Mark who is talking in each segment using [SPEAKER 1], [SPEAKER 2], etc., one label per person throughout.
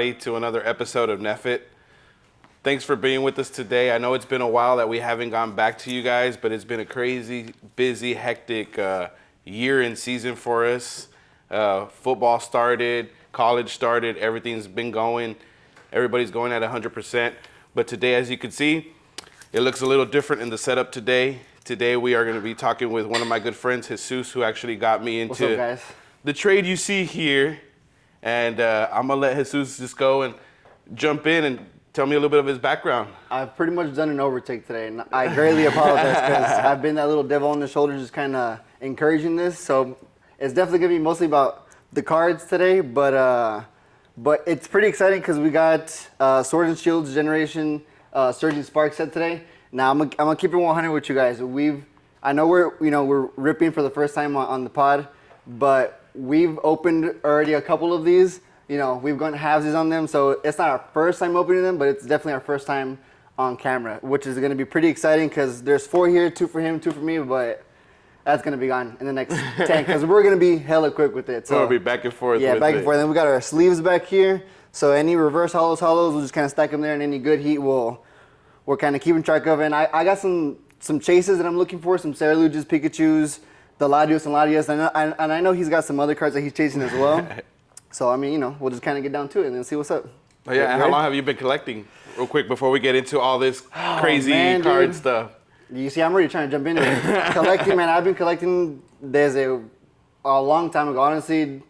[SPEAKER 1] everybody, to another episode of Neffit. Thanks for being with us today. I know it's been a while that we haven't gone back to you guys, but it's been a crazy, busy, hectic year and season for us. Football started, college started, everything's been going. Everybody's going at 100%. But today, as you can see, it looks a little different in the setup today. Today we are going to be talking with one of my good friends, Jesus, who actually got me into
[SPEAKER 2] What's up, guys?
[SPEAKER 1] The trade you see here. And I'm going to let Jesus just go and jump in and tell me a little bit of his background.
[SPEAKER 2] I've pretty much done an overtake today, and I greatly apologize because I've been that little devil on the shoulder just kind of encouraging this. So it's definitely going to be mostly about the cards today, but it's pretty exciting because we got Swords and Shields Generation Surging Spark set today. Now I'm gonna keep it 100 with you guys. I know we're ripping for the first time on the pod, but we've opened already a couple of these. We've gone halvesies on them, so it's not our first time opening them, but it's definitely our first time on camera, which is going to be pretty exciting because there's 4 here, 2 for him, 2 for me, but that's going to be gone in the next 10 because we're going to be hella quick with it. So
[SPEAKER 1] we'll be back and forth.
[SPEAKER 2] Yeah, back and forth. Then we got our sleeves back here, so any reverse hollows, we'll just kind of stack them there, and any good heat we're kind of keeping track of. And I got some chases that I'm looking for, some Ceruleans, Pikachus, the Latios and Latias, and I know he's got some other cards that he's chasing as well. So, we'll just kind of get down to it and then see what's up.
[SPEAKER 1] Oh, yeah, and how long have you been collecting? Real quick, before we get into all this crazy card stuff.
[SPEAKER 2] You see, I'm already trying to jump into it. Collecting, man, I've been collecting there's a long time ago. Honestly,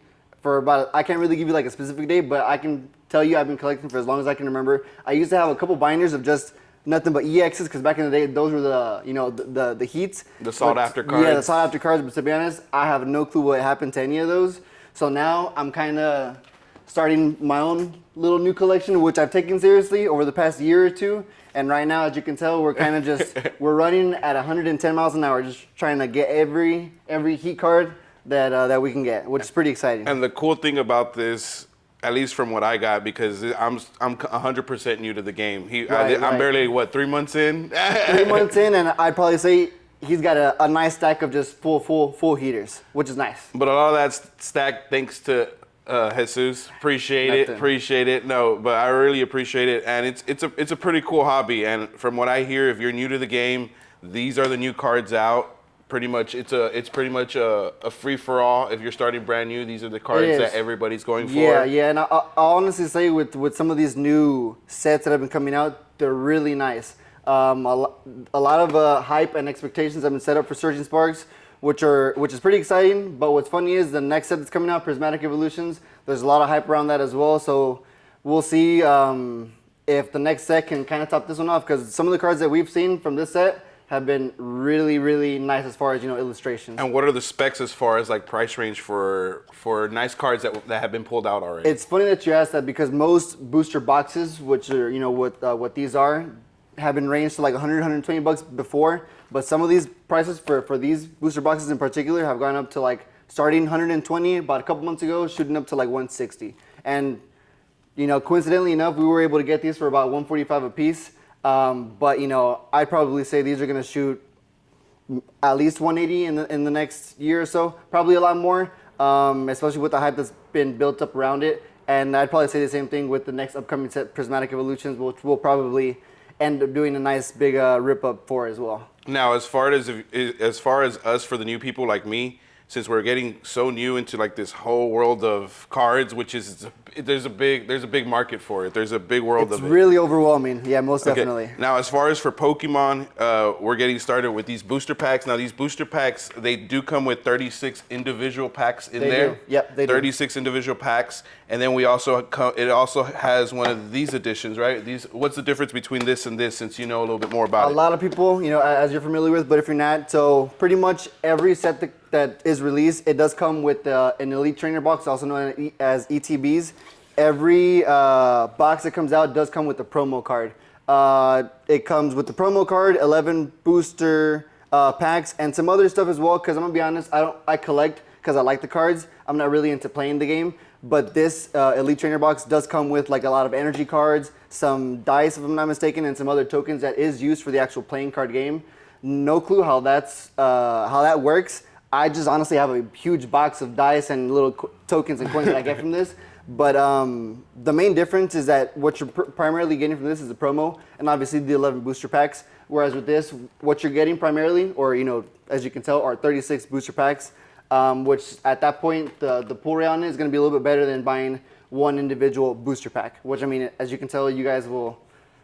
[SPEAKER 2] I can't really give you like a specific date, but I can tell you I've been collecting for as long as I can remember. I used to have a couple binders of just nothing but EXs, because back in the day, those were the heats.
[SPEAKER 1] The sought after cards.
[SPEAKER 2] Yeah, the sought after cards, but to be honest, I have no clue what happened to any of those. So now I'm kind of starting my own little new collection, which I've taken seriously over the past year or two. And right now, as you can tell, we're kind of we're running at 110 miles an hour, just trying to get every heat card that we can get, which is pretty exciting.
[SPEAKER 1] And the cool thing about this, at least from what I got, because I'm 100% new to the game. I'm barely 3 months in.
[SPEAKER 2] 3 months in, and I'd probably say he's got a nice stack of just full heaters, which is nice.
[SPEAKER 1] But a lot of that stack thanks to Jesus. Appreciate it. No, but I really appreciate it, and it's a pretty cool hobby. And from what I hear, if you're new to the game, these are the new cards out. Pretty much, it's pretty much a free for all. If you're starting brand new, these are the cards that everybody's going for.
[SPEAKER 2] Yeah, and I'll honestly say with some of these new sets that have been coming out, they're really nice. A lot of hype and expectations have been set up for Surging Sparks, which is pretty exciting. But what's funny is the next set that's coming out, Prismatic Evolutions, there's a lot of hype around that as well. So we'll see if the next set can kind of top this one off, because some of the cards that we've seen from this set have been really, really nice as far as illustrations.
[SPEAKER 1] And what are the specs as far as like price range for nice cards that have been pulled out already?
[SPEAKER 2] It's funny that you asked that, because most booster boxes, which are what these are, have been ranged to like 100, 120 bucks before, but some of these prices for these booster boxes in particular have gone up to like starting 120 about a couple months ago, shooting up to like 160. And coincidentally enough, we were able to get these for about 145 a piece. But I'd probably say these are going to shoot at least 180 in the next year or so, probably a lot more, especially with the hype that's been built up around it. And I'd probably say the same thing with the next upcoming set, Prismatic Evolutions, which we'll probably end up doing a nice big rip up for as well.
[SPEAKER 1] Now, as far as us, for the new people like me, since we're getting so new into like this whole world of cards, which is there's a big market for it. There's a big world of it.
[SPEAKER 2] It's really overwhelming. Yeah, most definitely.
[SPEAKER 1] Now, as far as for Pokemon, we're getting started with these booster packs. Now, these booster packs, they do come with 36 individual packs in there.
[SPEAKER 2] Do. Yep, they do.
[SPEAKER 1] 36 individual packs, and then it also has one of these editions, right? What's the difference between this and this, since you know a little bit more about it?
[SPEAKER 2] A lot of people, as you're familiar with, but if you're not, so pretty much every set that is released, it does come with an Elite Trainer box, also known as ETBs. Every box that comes out does come with a promo card. It comes with the promo card, 11 booster packs, and some other stuff as well, because I'm going to be honest, I collect because I like the cards. I'm not really into playing the game, but this Elite Trainer box does come with like a lot of energy cards, some dice, if I'm not mistaken, and some other tokens that is used for the actual playing card game. No clue how that works. I just honestly have a huge box of dice and little tokens and coins that I get from this. But the main difference is that what you're primarily getting from this is a promo, and obviously the 11 booster packs. Whereas with this, what you're getting primarily, or as you can tell, are 36 booster packs. Which at that point, the pull rate on it is going to be a little bit better than buying one individual booster pack. Which, I mean, as you can tell, you guys will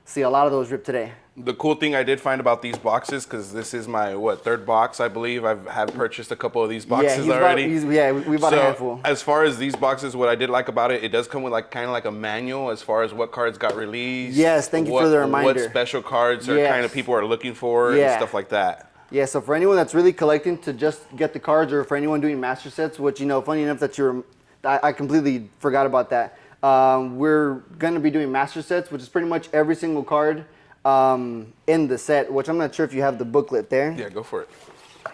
[SPEAKER 2] see a lot of those rip today.
[SPEAKER 1] The cool thing I did find about these boxes, because this is my third box, I believe. Have purchased a couple of these boxes already.
[SPEAKER 2] We bought a handful.
[SPEAKER 1] As far as these boxes, what I did like about it, it does come with kind of like a manual as far as what cards got released.
[SPEAKER 2] Yes, thank you for the reminder.
[SPEAKER 1] What special cards are kind of people are looking for and stuff like that.
[SPEAKER 2] Yeah, so for anyone that's really collecting to just get the cards, or for anyone doing master sets, which funny enough that I completely forgot about that. We're gonna be doing master sets, which is pretty much every single card in the set. Which I'm not sure if you have the booklet there.
[SPEAKER 1] Yeah, go for it.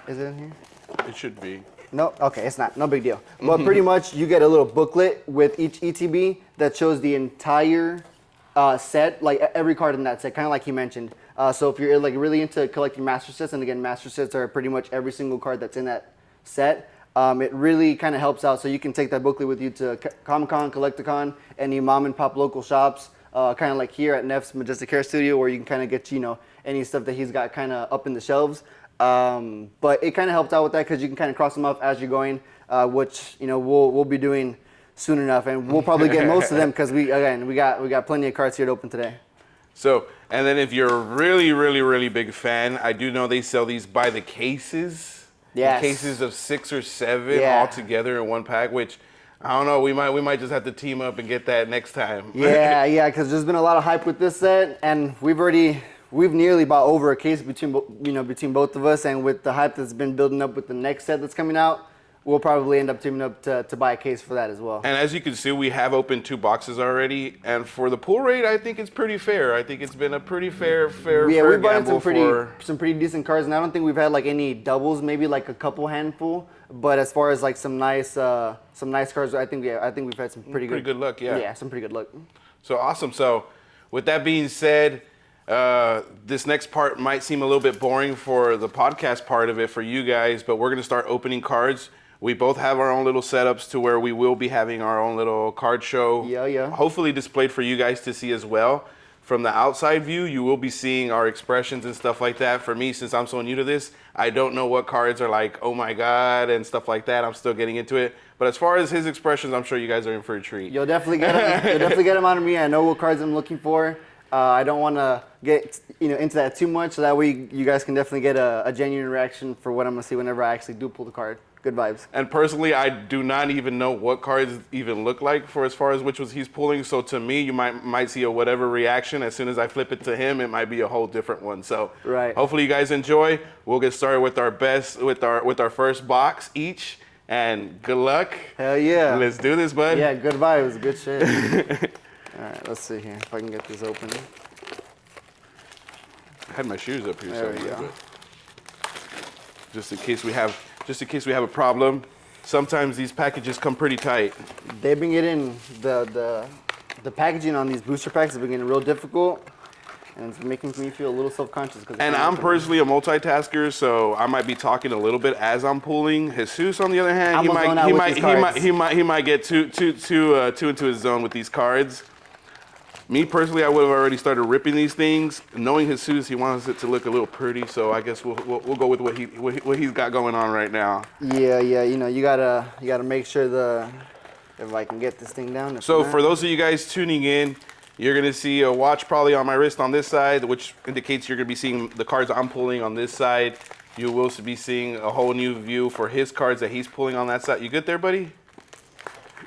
[SPEAKER 2] Is it in here?
[SPEAKER 1] It should be.
[SPEAKER 2] No, okay, it's not. No big deal. But pretty much, you get a little booklet with each ETB that shows the entire set, like every card in that set, kind of like he mentioned. So if you're like really into collecting master sets, and again, master sets are pretty much every single card that's in that set. It really kind of helps out. So you can take that booklet with you to Comic-Con, Collecticon, any mom and pop local shops, kind of like here at Neff's Majestic Hair Studio, where you can kind of get any stuff that he's got kind of up in the shelves. But it kind of helps out with that because you can kind of cross them off as you're going, which we'll be doing soon enough, and we'll probably get most of them because we got plenty of cards here to open today.
[SPEAKER 1] So, and then if you're a really, really, really big fan, I do know they sell these by the cases.
[SPEAKER 2] Yes.
[SPEAKER 1] Cases of 6 or 7 all together in one pack, which I don't know. We might just have to team up and get that next time.
[SPEAKER 2] Yeah, because there's been a lot of hype with this set, and we've nearly bought over a case between both of us, and with the hype that's been building up with the next set that's coming out, we'll probably end up teaming up to buy a case for that as well.
[SPEAKER 1] And as you can see, we have opened 2 boxes already, and for the pull rate, I think it's pretty fair. I think it's been a pretty fair
[SPEAKER 2] we bought
[SPEAKER 1] gamble
[SPEAKER 2] some pretty decent cards, and I don't think we've had like any doubles, maybe like a couple handful. But as far as like some nice cards, I think we've had some pretty good
[SPEAKER 1] luck. Yeah,
[SPEAKER 2] some pretty good luck.
[SPEAKER 1] So awesome. So with that being said, this next part might seem a little bit boring for the podcast part of it for you guys, but we're gonna start opening cards. We both have our own little setups to where we will be having our own little card show.
[SPEAKER 2] Yeah.
[SPEAKER 1] Hopefully displayed for you guys to see as well. From the outside view, you will be seeing our expressions and stuff like that. For me, since I'm so new to this, I don't know what cards are like, oh my God, and stuff like that. I'm still getting into it. But as far as his expressions, I'm sure you guys are in for a treat.
[SPEAKER 2] You'll definitely get them. You'll definitely get them out of me. I know what cards I'm looking for. I don't want to get into that too much, so that way you guys can definitely get a genuine reaction for what I'm gonna see whenever I actually do pull the card. Good vibes.
[SPEAKER 1] And personally, I do not even know what cards even look like for as far as which was he's pulling. So to me, you might see a whatever reaction. As soon as I flip it to him, it might be a whole different one. So hopefully you guys enjoy. We'll get started with our first box each. And good luck.
[SPEAKER 2] Hell yeah.
[SPEAKER 1] Let's do this, bud.
[SPEAKER 2] Yeah, good vibes, good shit. All right, let's see here if I can get this open.
[SPEAKER 1] I had my shoes up here.
[SPEAKER 2] There we go.
[SPEAKER 1] Just in case we have a problem. Sometimes these packages come pretty tight.
[SPEAKER 2] They've been getting the packaging on these booster packs has been getting real difficult, and it's making me feel a little self-conscious.
[SPEAKER 1] And I'm personally a multitasker, so I might be talking a little bit as I'm pulling. Jesus, on the other hand, he might get too into his zone with these cards. Me personally, I would have already started ripping these things. Knowing Jesus, he wants it to look a little pretty, so I guess we'll go with what he's got going on right now.
[SPEAKER 2] Yeah. You gotta make sure if I can get this thing down.
[SPEAKER 1] So for those of you guys tuning in, you're gonna see a watch probably on my wrist on this side, which indicates you're gonna be seeing the cards I'm pulling on this side. You will be seeing a whole new view for his cards that he's pulling on that side. You good there, buddy?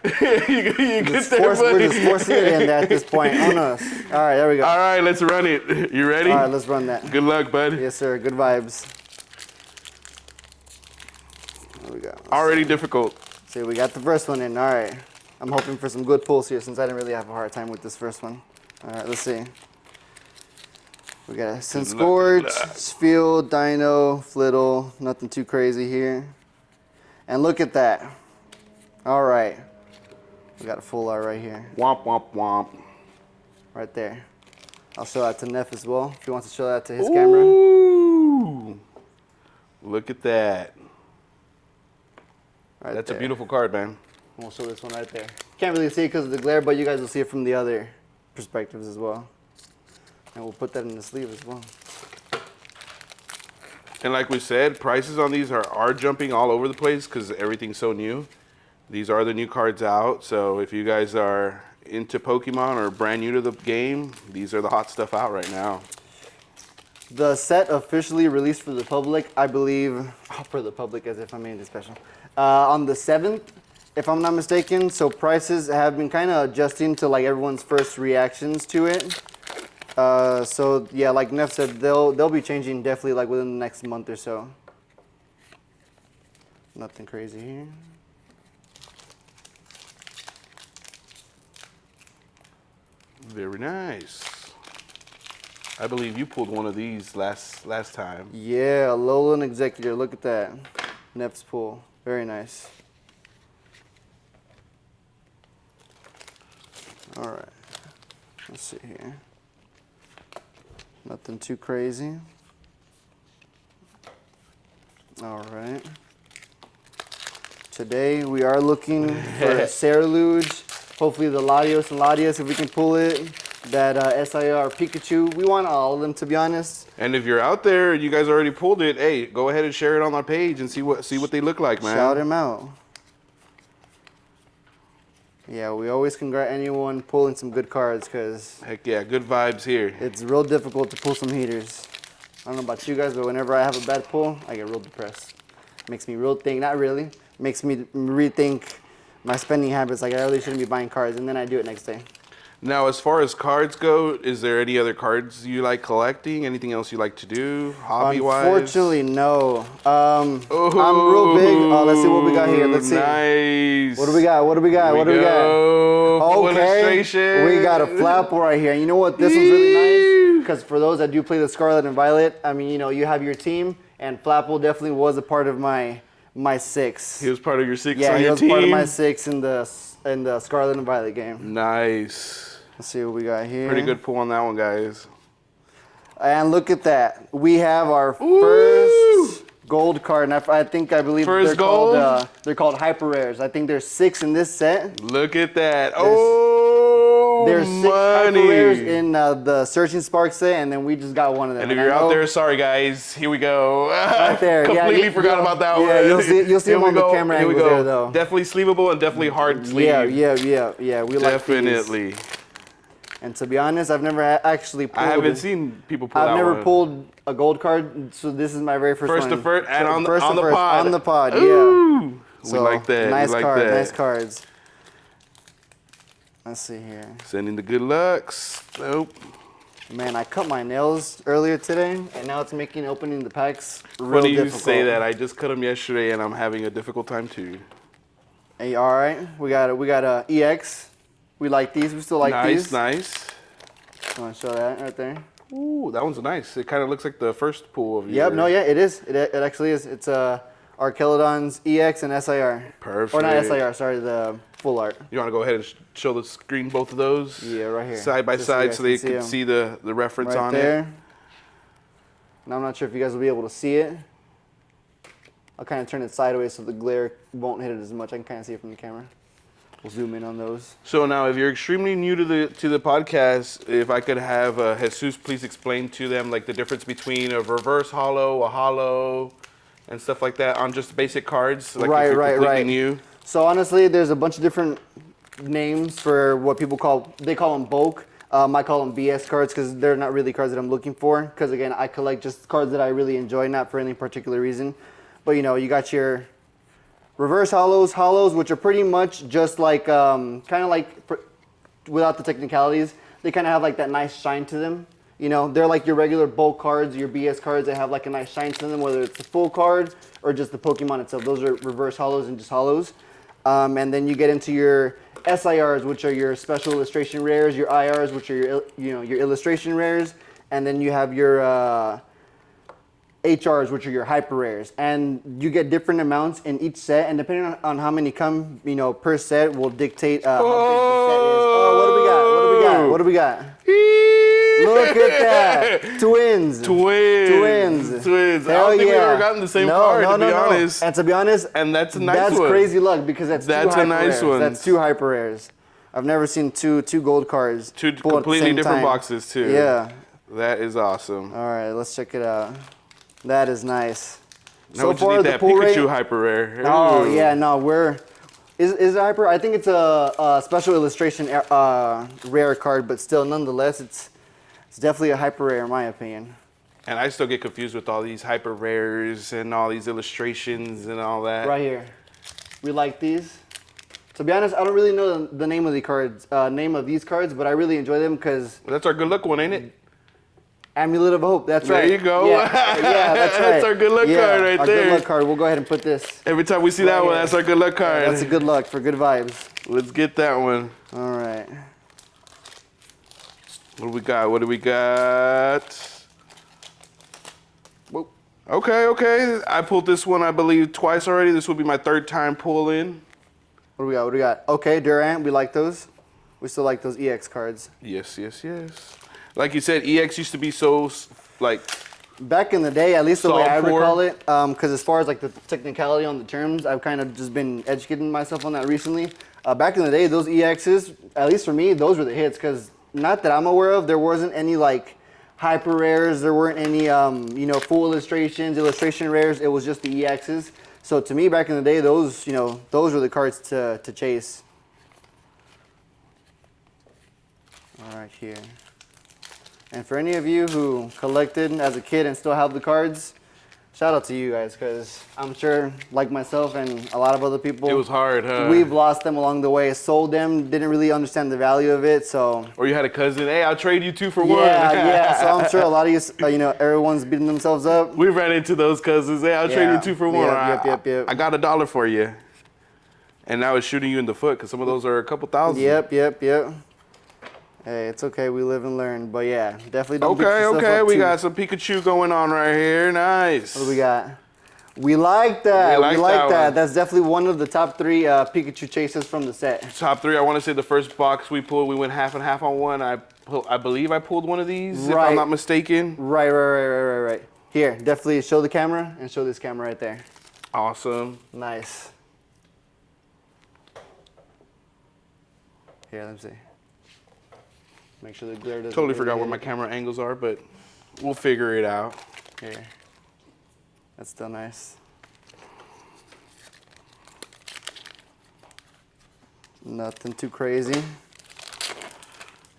[SPEAKER 1] you good there, buddy?
[SPEAKER 2] We're just forcing it in at this point on us. All right, there we go.
[SPEAKER 1] All right, let's run it. You ready?
[SPEAKER 2] All right, let's run that.
[SPEAKER 1] Good luck, bud.
[SPEAKER 2] Yes, sir. Good vibes. There we go.
[SPEAKER 1] Already difficult.
[SPEAKER 2] See, we got the first one in. All right. I'm hoping for some good pulls here since I didn't really have a hard time with this first one. All right, let's see. We got a Sinscourge, Sfield, Dino, Flittle. Nothing too crazy here. And look at that. All right. We got a full art right here.
[SPEAKER 1] Womp, womp, womp.
[SPEAKER 2] Right there. I'll show that to Neff as well, if he wants to show that to his camera.
[SPEAKER 1] Ooh. Look at that.
[SPEAKER 2] Right
[SPEAKER 1] That's
[SPEAKER 2] there.
[SPEAKER 1] a beautiful card, man.
[SPEAKER 2] We'll show this one right there. Can't really see it because of the glare, but you guys will see it from the other perspectives as well. And we'll put that in the sleeve as well.
[SPEAKER 1] And like we said, prices on these are jumping all over the place because everything's so new. These are the new cards out, so if you guys are into Pokemon or brand new to the game, these are the hot stuff out right now.
[SPEAKER 2] The set officially released for the public, I believe, for the public as if I made it special, on the 7th, if I'm not mistaken. So prices have been kind of adjusting to like everyone's first reactions to it. So yeah, like Neff said, they'll be changing definitely like within the next month or so. Nothing crazy here.
[SPEAKER 1] Very nice. I believe you pulled one of these last time.
[SPEAKER 2] Yeah, Alolan Executor. Look at that. Neff's pull. Very nice. All right. Let's see here. Nothing too crazy. All right. Today we are looking for Ceruledge. Hopefully the Latios and Latias, if we can pull it. That SIR Pikachu. We want all of them, to be honest.
[SPEAKER 1] And if you're out there and you guys already pulled it, hey, go ahead and share it on our page and see what they look like, man.
[SPEAKER 2] Shout him out. Yeah, we always congrat anyone pulling some good cards because
[SPEAKER 1] Heck yeah, good vibes here.
[SPEAKER 2] it's real difficult to pull some heaters. I don't know about you guys, but whenever I have a bad pull, I get real depressed. Makes me real think, not really, makes me rethink my spending habits. Like I really shouldn't be buying cards, and then I do it next day.
[SPEAKER 1] Now, as far as cards go, is there any other cards you like collecting? Anything else you like to do, hobby-wise?
[SPEAKER 2] Unfortunately, no. I'm real big. Let's see what we got here. Let's see.
[SPEAKER 1] Nice.
[SPEAKER 2] What do we got? What do we got? What do we got? Okay,
[SPEAKER 1] Illustration.
[SPEAKER 2] we got a Flapple right here. And you know what? This one's really nice because for those that do play the Scarlet and Violet, I mean, you know, you have your team, and Flapple definitely was a part of my 6.
[SPEAKER 1] He was part of your 6
[SPEAKER 2] Yeah,
[SPEAKER 1] on
[SPEAKER 2] he
[SPEAKER 1] your
[SPEAKER 2] was
[SPEAKER 1] team?
[SPEAKER 2] part of my 6 in the Scarlet and Violet game.
[SPEAKER 1] Nice.
[SPEAKER 2] Let's see what we got here.
[SPEAKER 1] Pretty good pull on that one, guys.
[SPEAKER 2] And look at that. We have our
[SPEAKER 1] Ooh.
[SPEAKER 2] first gold card. And I believe
[SPEAKER 1] First
[SPEAKER 2] they're
[SPEAKER 1] gold?
[SPEAKER 2] called they're called hyper rares. I think there's 6 in this set.
[SPEAKER 1] Look at that. Oh,
[SPEAKER 2] There's 6 hyper rares in the Searching Spark set, and then we just got one of them.
[SPEAKER 1] And if you're out there, sorry guys, here we go.
[SPEAKER 2] Right there.
[SPEAKER 1] Completely forgot about that one.
[SPEAKER 2] Yeah, you'll see
[SPEAKER 1] Here
[SPEAKER 2] them
[SPEAKER 1] we
[SPEAKER 2] on the
[SPEAKER 1] go.
[SPEAKER 2] camera
[SPEAKER 1] Here we
[SPEAKER 2] angles
[SPEAKER 1] go.
[SPEAKER 2] there, though.
[SPEAKER 1] Definitely sleevable and definitely hard sleeve.
[SPEAKER 2] Yeah. We like these.
[SPEAKER 1] Definitely.
[SPEAKER 2] And to be honest, I've never actually pulled.
[SPEAKER 1] I haven't seen people pull that
[SPEAKER 2] I've never
[SPEAKER 1] one.
[SPEAKER 2] pulled a gold card, so this is my very first
[SPEAKER 1] First
[SPEAKER 2] one.
[SPEAKER 1] to first, and on the
[SPEAKER 2] First to
[SPEAKER 1] pod.
[SPEAKER 2] first, on the pod, yeah.
[SPEAKER 1] Ooh,
[SPEAKER 2] So,
[SPEAKER 1] we like that.
[SPEAKER 2] Nice
[SPEAKER 1] we like
[SPEAKER 2] card,
[SPEAKER 1] that.
[SPEAKER 2] nice cards. Let's see here.
[SPEAKER 1] Sending the good lucks. Nope.
[SPEAKER 2] Man, I cut my nails earlier today, and now it's making opening the packs real
[SPEAKER 1] Funny you
[SPEAKER 2] difficult.
[SPEAKER 1] say that. I just cut them yesterday, and I'm having a difficult time too.
[SPEAKER 2] Hey, all right, we got a EX. We like these. We still like these.
[SPEAKER 1] Nice.
[SPEAKER 2] I want to show that right there.
[SPEAKER 1] Ooh, that one's nice. It kind of looks like the first pool of
[SPEAKER 2] Yep. No. Yeah. It is. It actually is. It's Archelodon's EX and SIR.
[SPEAKER 1] Perfect.
[SPEAKER 2] Or not SIR. Sorry, the full art.
[SPEAKER 1] You want to go ahead and show the screen both of those?
[SPEAKER 2] Yeah, right here.
[SPEAKER 1] Side by
[SPEAKER 2] Just so you
[SPEAKER 1] side
[SPEAKER 2] guys
[SPEAKER 1] so they
[SPEAKER 2] can see
[SPEAKER 1] can
[SPEAKER 2] 'em.
[SPEAKER 1] see the reference
[SPEAKER 2] Right
[SPEAKER 1] on
[SPEAKER 2] there.
[SPEAKER 1] it.
[SPEAKER 2] Now I'm not sure if you guys will be able to see it. I'll kind of turn it sideways so the glare won't hit it as much. I can kind of see it from the camera. We'll zoom in on those.
[SPEAKER 1] So now, if you're extremely new to the podcast, if I could have Jesus please explain to them like the difference between a reverse hollow, a hollow, and stuff like that on just basic cards. Like if you're completely new.
[SPEAKER 2] So honestly, there's a bunch of different names for what people call them bulk. I call them BS cards because they're not really cards that I'm looking for. Because again, I collect just cards that I really enjoy, not for any particular reason. But you know, you got your reverse hollows, which are pretty much just like, kind of like, without the technicalities, they kind of have like that nice shine to them. You know, they're like your regular bulk cards, your BS cards. They have like a nice shine to them, whether it's the full card or just the Pokemon itself. Those are reverse hollows and just hollows. And then you get into your SIRs, which are your special illustration rares, your IRs, which are your illustration rares, and then you have your HRs, which are your hyper rares. And you get different amounts in each set, and depending on how many come, per set will dictate how big the set is. Oh, what do we got? What do we got? What do we got? Look at that. Twins.
[SPEAKER 1] Twins. I don't think we've ever gotten the same card, to be honest.
[SPEAKER 2] And to be honest,
[SPEAKER 1] and that's a nice
[SPEAKER 2] that's
[SPEAKER 1] one.
[SPEAKER 2] crazy luck because that's two hyper
[SPEAKER 1] a nice
[SPEAKER 2] rares.
[SPEAKER 1] one.
[SPEAKER 2] That's two hyper rares. I've never seen two gold cards.
[SPEAKER 1] Two
[SPEAKER 2] pull at the
[SPEAKER 1] completely
[SPEAKER 2] same
[SPEAKER 1] different
[SPEAKER 2] time.
[SPEAKER 1] boxes too.
[SPEAKER 2] Yeah.
[SPEAKER 1] That is awesome.
[SPEAKER 2] All right, let's check it out. That is nice.
[SPEAKER 1] Now we just need that Pikachu hyper rare.
[SPEAKER 2] Oh yeah, no, is it hyper? I think it's a special illustration rare card, but still, nonetheless, it's definitely a hyper rare in my opinion.
[SPEAKER 1] And I still get confused with all these hyper rares and all these illustrations and all that.
[SPEAKER 2] Right here, we like these. To be honest, I don't really know the name of the cards, these cards, but I really enjoy them because
[SPEAKER 1] that's our good luck one, ain't it?
[SPEAKER 2] Amulet of Hope. That's right.
[SPEAKER 1] There you go.
[SPEAKER 2] Yeah, that's right.
[SPEAKER 1] That's our good luck card right
[SPEAKER 2] our
[SPEAKER 1] there.
[SPEAKER 2] Good luck card. We'll go ahead and put this.
[SPEAKER 1] Every time we see that one, that's our good luck card.
[SPEAKER 2] That's a good luck for good vibes.
[SPEAKER 1] Let's get that one.
[SPEAKER 2] All right.
[SPEAKER 1] What do we got? What do we got?
[SPEAKER 2] Whoa.
[SPEAKER 1] Okay. I pulled this one, I believe, twice already. This will be my third time pulling.
[SPEAKER 2] What do we got? What do we got? Okay, Durant. We like those. We still like those EX cards.
[SPEAKER 1] Yes. Like you said, EX used to be so, like...
[SPEAKER 2] Back in the day, at least the way I
[SPEAKER 1] Soft
[SPEAKER 2] recall it, because as far as like the technicality on the terms, I've kind of just been educating myself on that recently. Back in the day, those EXs, at least for me, those were the hits, because not that I'm aware of, there wasn't any like hyper rares, there weren't any full illustrations, illustration rares, it was just the EXs. So to me, back in the day, those were the cards to chase. All right, here. And for any of you who collected as a kid and still have the cards, shout out to you guys, because I'm sure, like myself and a lot of other people,
[SPEAKER 1] It was hard, huh?
[SPEAKER 2] we've lost them along the way, sold them, didn't really understand the value of it, so...
[SPEAKER 1] Or you had a cousin, hey, I'll trade you 2 for 1.
[SPEAKER 2] Yeah, so I'm sure a lot of you, everyone's beating themselves up.
[SPEAKER 1] We ran into those cousins, hey, I'll trade you 2 for 1.
[SPEAKER 2] Yep.
[SPEAKER 1] I got $1 for you. And now it's shooting you in the foot, because some of those are a couple thousand.
[SPEAKER 2] Yep. Hey, it's okay. We live and learn. But yeah, definitely don't beat yourself
[SPEAKER 1] Okay.
[SPEAKER 2] up
[SPEAKER 1] We
[SPEAKER 2] too.
[SPEAKER 1] got some Pikachu going on right here. Nice.
[SPEAKER 2] What do we got? We like that.
[SPEAKER 1] We like that one.
[SPEAKER 2] That's definitely one of the top 3 Pikachu chases from the set.
[SPEAKER 1] Top 3. I want to say the first box we pulled, we went half and half on one. I believe I pulled one of these, if I'm not mistaken.
[SPEAKER 2] Right. Here, definitely show the camera and show this camera right there.
[SPEAKER 1] Awesome.
[SPEAKER 2] Nice. Here, let me see. Make sure the glare doesn't...
[SPEAKER 1] Totally forgot where my camera angles are, but we'll figure it out.
[SPEAKER 2] Here. That's still nice. Nothing too crazy.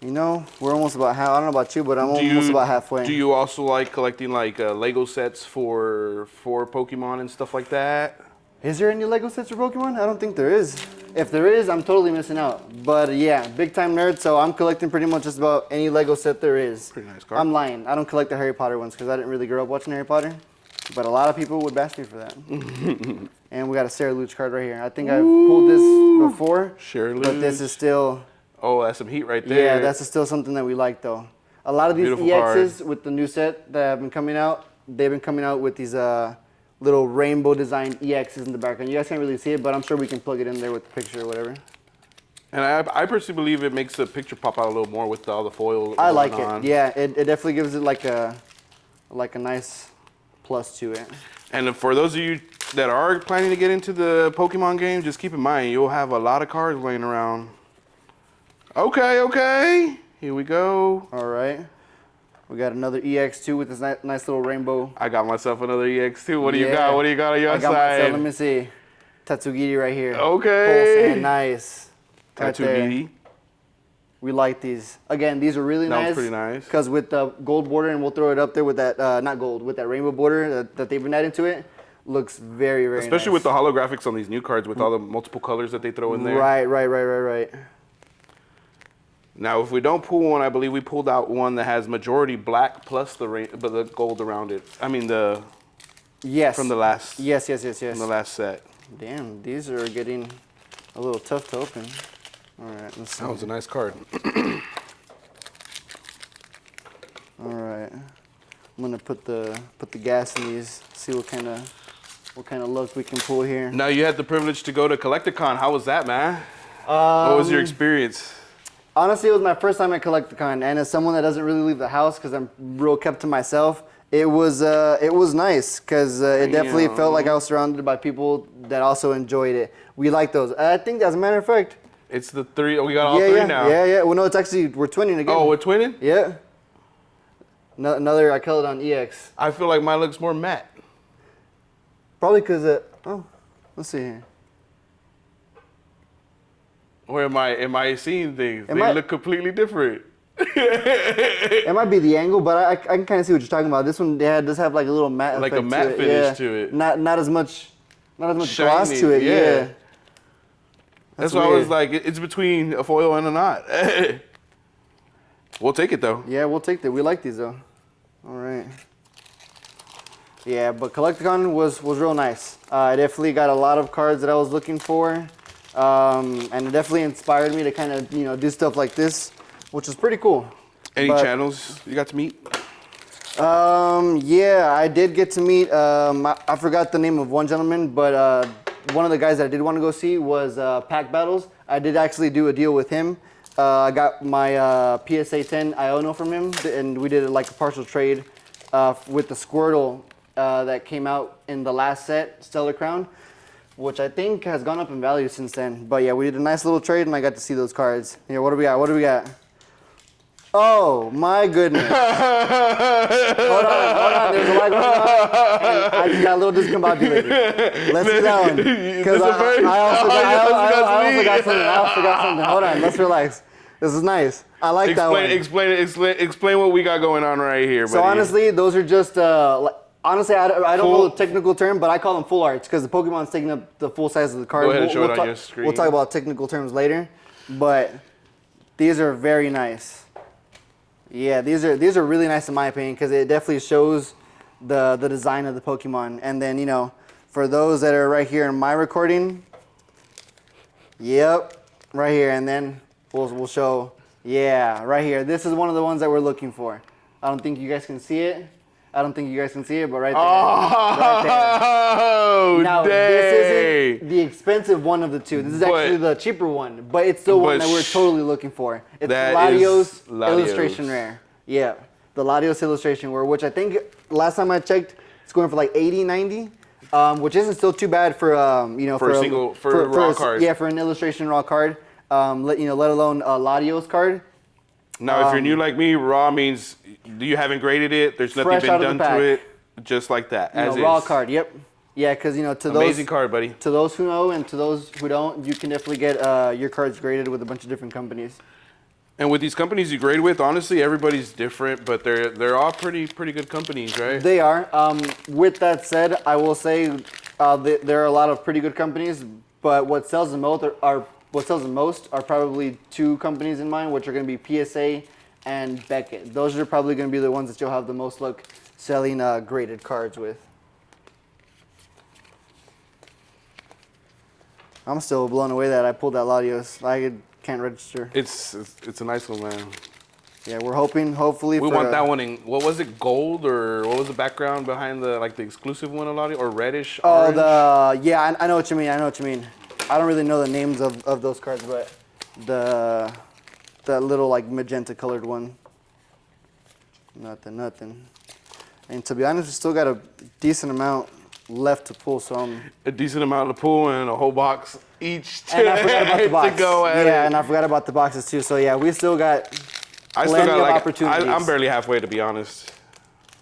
[SPEAKER 2] We're almost about half. I don't know about you, but I'm almost about halfway.
[SPEAKER 1] Do you also like collecting like Lego sets for Pokemon and stuff like that?
[SPEAKER 2] Is there any Lego sets for Pokemon? I don't think there is. If there is, I'm totally missing out. But yeah, big time nerd, so I'm collecting pretty much just about any Lego set there is.
[SPEAKER 1] Pretty nice card.
[SPEAKER 2] I'm lying. I don't collect the Harry Potter ones because I didn't really grow up watching Harry Potter. But a lot of people would bash me for that. And we got a Sarah Luch card right here. I think I've pulled this before.
[SPEAKER 1] Sarah
[SPEAKER 2] But this is still...
[SPEAKER 1] Oh, that's some heat right there.
[SPEAKER 2] Yeah, that's still something that we like though. A lot of these
[SPEAKER 1] Beautiful
[SPEAKER 2] EXs
[SPEAKER 1] card.
[SPEAKER 2] with the new set that have been coming out, they've been coming out with these little rainbow designed EXs in the background. You guys can't really see it, but I'm sure we can plug it in there with the picture or whatever.
[SPEAKER 1] And I personally believe it makes the picture pop out a little more with all the foil.
[SPEAKER 2] I like it.
[SPEAKER 1] on.
[SPEAKER 2] Yeah, it definitely gives it like a nice plus to it.
[SPEAKER 1] And for those of you that are planning to get into the Pokemon game, just keep in mind you'll have a lot of cards laying around. Okay. Here we go.
[SPEAKER 2] All right. We got another EX2 with this nice little rainbow.
[SPEAKER 1] I got myself another EX2. What do you got? What do you got on your
[SPEAKER 2] I got
[SPEAKER 1] side?
[SPEAKER 2] myself, let me see. Tatsugiri right here.
[SPEAKER 1] Okay.
[SPEAKER 2] Pulse, nice.
[SPEAKER 1] Tatsugiri.
[SPEAKER 2] We like these. Again, these are really nice.
[SPEAKER 1] That was pretty nice.
[SPEAKER 2] Because with the gold border, and we'll throw it up there with that, not gold, with that rainbow border that they've been adding to it, looks very, very
[SPEAKER 1] Especially
[SPEAKER 2] nice.
[SPEAKER 1] with the holographics on these new cards with all the multiple colors that they throw in there.
[SPEAKER 2] Right.
[SPEAKER 1] Now, if we don't pull one, I believe we pulled out one that has majority black plus the gold around it. I mean
[SPEAKER 2] Yes.
[SPEAKER 1] from the last.
[SPEAKER 2] Yes.
[SPEAKER 1] From the last set.
[SPEAKER 2] Damn, these are getting a little tough to open. All right, let's see.
[SPEAKER 1] That was a nice card.
[SPEAKER 2] All right, I'm gonna put the gas in these. See what kind of luck we can pull here.
[SPEAKER 1] Now you had the privilege to go to Collecticon. How was that, man? What was your experience?
[SPEAKER 2] Honestly, it was my first time at Collecticon, and as someone that doesn't really leave the house because I'm real kept to myself, it was nice because it definitely felt like I was surrounded by people that also enjoyed it. We like those. I think, as a matter of fact,
[SPEAKER 1] It's the three. We got all three now.
[SPEAKER 2] Yeah. Well, no, it's actually we're twinning again.
[SPEAKER 1] Oh, we're twinning?
[SPEAKER 2] Yeah. Another Ikeladon EX.
[SPEAKER 1] I feel like mine looks more matte.
[SPEAKER 2] Probably because let's see here.
[SPEAKER 1] Or am I seeing things? They
[SPEAKER 2] Am I-
[SPEAKER 1] look completely different.
[SPEAKER 2] It might be the angle, but I can kind of see what you're talking about. This one does have like a little matte
[SPEAKER 1] Like a
[SPEAKER 2] effect
[SPEAKER 1] matte
[SPEAKER 2] to it.
[SPEAKER 1] finish to it.
[SPEAKER 2] Not as much gloss
[SPEAKER 1] Shiny,
[SPEAKER 2] to it.
[SPEAKER 1] yeah.
[SPEAKER 2] Yeah.
[SPEAKER 1] That's why I was
[SPEAKER 2] weird.
[SPEAKER 1] like, it's between a foil and a knot. We'll take it though.
[SPEAKER 2] Yeah, we'll take that. We like these though. All right. Yeah, but Collecticon was real nice. I definitely got a lot of cards that I was looking for, and it definitely inspired me to kind of do stuff like this, which is pretty cool.
[SPEAKER 1] Any
[SPEAKER 2] But,
[SPEAKER 1] channels you got to meet?
[SPEAKER 2] Yeah, I did get to meet. I forgot the name of one gentleman, but one of the guys that I did want to go see was Pack Battles. I did actually do a deal with him. I got my PSA 10 Iono from him, and we did like a partial trade with the Squirtle that came out in the last set, Stellar Crown, which I think has gone up in value since then. But yeah, we did a nice little trade, and I got to see those cards. Here, what do we got? What do we got? Oh my goodness! Hold on. There's a lot going on, and I just got a little discombobulated. Let's do that one because I also got something. Hold on, let's relax. This is nice. I like that one.
[SPEAKER 1] Explain what we got going on right here, buddy.
[SPEAKER 2] So honestly, those are just honestly, I don't know the technical term, but I call them full arts because the Pokemon's taking up the full size of the card.
[SPEAKER 1] Go ahead and show it on your screen.
[SPEAKER 2] We'll talk about technical terms later, but these are very nice. Yeah, these are really nice in my opinion because it definitely shows the design of the Pokemon. And then for those that are right here in my recording, yep, right here, and then we'll show, yeah, right here. This is one of the ones that we're looking for. I don't think you guys can see it. But right there.
[SPEAKER 1] Oh,
[SPEAKER 2] Now,
[SPEAKER 1] dang.
[SPEAKER 2] this isn't the expensive one of the two. This is actually the cheaper one, but it's the one that we're totally looking for. It's Latios Illustration Rare. Yeah, the Latios Illustration Rare, which I think last time I checked, it's going for like 80, 90, which isn't still too bad for
[SPEAKER 1] for a raw card.
[SPEAKER 2] Yeah, for an illustration raw card. Let alone a Latios card.
[SPEAKER 1] Now, if you're new like me, raw means you haven't graded it. There's nothing been done to it. Just like that, as
[SPEAKER 2] raw
[SPEAKER 1] is.
[SPEAKER 2] card. Yep. Yeah, because to
[SPEAKER 1] Amazing card, buddy.
[SPEAKER 2] To those who know and to those who don't, you can definitely get your cards graded with a bunch of different companies.
[SPEAKER 1] And with these companies you grade with, honestly, everybody's different, but they're all pretty good companies, right?
[SPEAKER 2] They are. With that said, I will say there are a lot of pretty good companies, but what sells the most are probably two companies in mind, which are going to be PSA and Beckett. Those are probably going to be the ones that you'll have the most luck selling graded cards with. I'm still blown away that I pulled that Latios. I can't register.
[SPEAKER 1] It's a nice one, man.
[SPEAKER 2] Yeah, we're hopefully
[SPEAKER 1] We want that one in, what was it, gold, or what was the background behind the exclusive one, a lot of, or reddish, orange?
[SPEAKER 2] I know what you mean. I don't really know the names of those cards, but that little like magenta colored one. Nothing. And to be honest, we still got a decent amount left to pull, so I'm...
[SPEAKER 1] A decent amount to pull and a whole box each
[SPEAKER 2] And I forgot about the box.
[SPEAKER 1] to go at it.
[SPEAKER 2] And I forgot about the boxes too. So yeah, we still got plenty of opportunities.
[SPEAKER 1] I'm barely halfway, to be honest.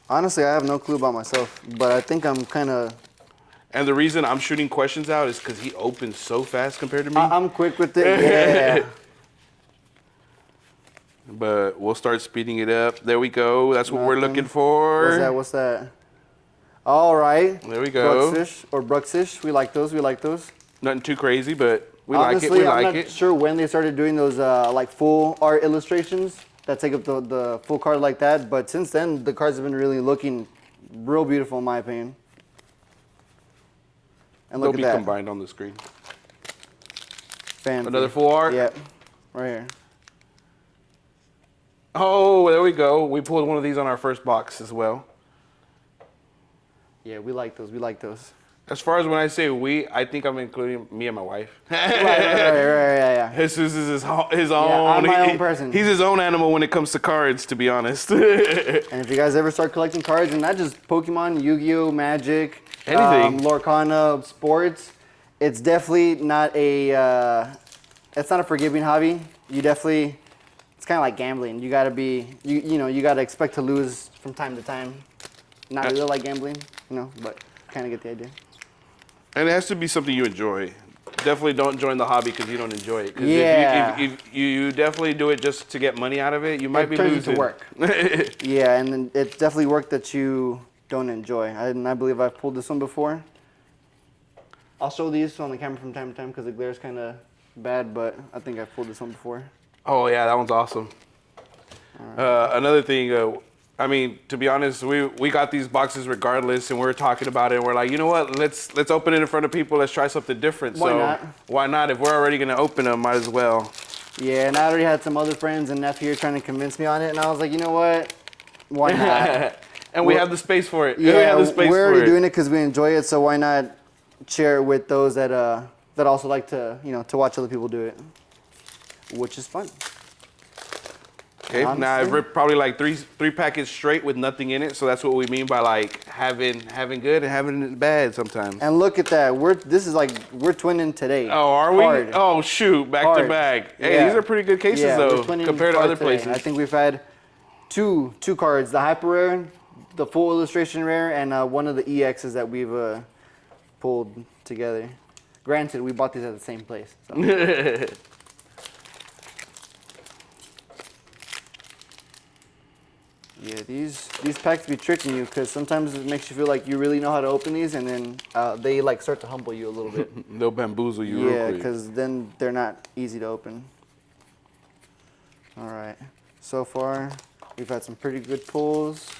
[SPEAKER 2] Honestly, I have no clue about myself, but I think I'm kind of...
[SPEAKER 1] And the reason I'm shooting questions out is because he opens so fast compared to me.
[SPEAKER 2] I'm quick with it, yeah.
[SPEAKER 1] But we'll start speeding it up. There we go. That's what we're looking for.
[SPEAKER 2] What's that? All right.
[SPEAKER 1] There we go.
[SPEAKER 2] Bruxish. We like those.
[SPEAKER 1] Nothing too crazy, but we
[SPEAKER 2] Honestly,
[SPEAKER 1] like it.
[SPEAKER 2] I'm not sure when they started doing those like full art illustrations that take up the full card like that. But since then, the cards have been really looking real beautiful in my opinion. And look
[SPEAKER 1] They'll
[SPEAKER 2] at that.
[SPEAKER 1] be combined on the screen.
[SPEAKER 2] Fancy.
[SPEAKER 1] Another full art?
[SPEAKER 2] Yep. Right here.
[SPEAKER 1] Oh, there we go. We pulled one of these on our first box as well.
[SPEAKER 2] Yeah, we like those.
[SPEAKER 1] As far as when I say we, I think I'm including me and my wife.
[SPEAKER 2] Yeah.
[SPEAKER 1] Jesus is his own.
[SPEAKER 2] I'm my own person.
[SPEAKER 1] He's his own animal when it comes to cards, to be honest.
[SPEAKER 2] And if you guys ever start collecting cards, and not just Pokemon, Yu-Gi-Oh, Magic,
[SPEAKER 1] Anything.
[SPEAKER 2] Lorcana, sports, it's definitely not it's not a forgiving hobby. It's kind of like gambling. You gotta you gotta expect to lose from time to time. Not really like gambling, but kind of get the idea.
[SPEAKER 1] And it has to be something you enjoy. Definitely don't join the hobby because you don't enjoy it. 'Cause
[SPEAKER 2] Yeah.
[SPEAKER 1] if you definitely do it just to get money out of it, you might be
[SPEAKER 2] turns
[SPEAKER 1] losing.
[SPEAKER 2] into work. Yeah, and then it's definitely work that you don't enjoy. I believe I've pulled this one before. I'll show these on the camera from time to time because the glare's kind of bad, but I think I've pulled this one before.
[SPEAKER 1] Oh yeah, that one's awesome. Another thing, I mean, to be honest, we got these boxes regardless, and we were talking about it. And we're like, you know what? Let's open it in front of people. Let's try something different.
[SPEAKER 2] Why
[SPEAKER 1] so
[SPEAKER 2] not?
[SPEAKER 1] Why not? If we're already gonna open them, might as well.
[SPEAKER 2] Yeah, and I already had some other friends and nephew here trying to convince me on it, and I was like, you know what? Why not?
[SPEAKER 1] And we have the space for it.
[SPEAKER 2] Yeah,
[SPEAKER 1] we have the space
[SPEAKER 2] we're
[SPEAKER 1] for
[SPEAKER 2] already
[SPEAKER 1] it.
[SPEAKER 2] doing it because we enjoy it. So why not share it with those that also like to to watch other people do it, which is fun.
[SPEAKER 1] Okay, now I've ripped probably like three packets straight with nothing in it. So that's what we mean by like having good and having it bad sometimes.
[SPEAKER 2] And look at that. We're twinning today.
[SPEAKER 1] Oh, are we?
[SPEAKER 2] Hard.
[SPEAKER 1] Oh, shoot, back to
[SPEAKER 2] Hard.
[SPEAKER 1] back. Hey,
[SPEAKER 2] Yeah.
[SPEAKER 1] these are pretty good cases
[SPEAKER 2] Yeah,
[SPEAKER 1] though,
[SPEAKER 2] we're twinning
[SPEAKER 1] compared to
[SPEAKER 2] hard
[SPEAKER 1] other
[SPEAKER 2] today.
[SPEAKER 1] places.
[SPEAKER 2] I think we've had two cards: the hyper rare, the full illustration rare, and one of the EXs that we've pulled together. Granted, we bought these at the same place. So. Yeah, these packs be tricking you because sometimes it makes you feel like you really know how to open these, and then they like start to humble you a little bit.
[SPEAKER 1] They'll bamboozle you real
[SPEAKER 2] Yeah,
[SPEAKER 1] quick.
[SPEAKER 2] because then they're not easy to open. All right, so far we've had some pretty good pulls,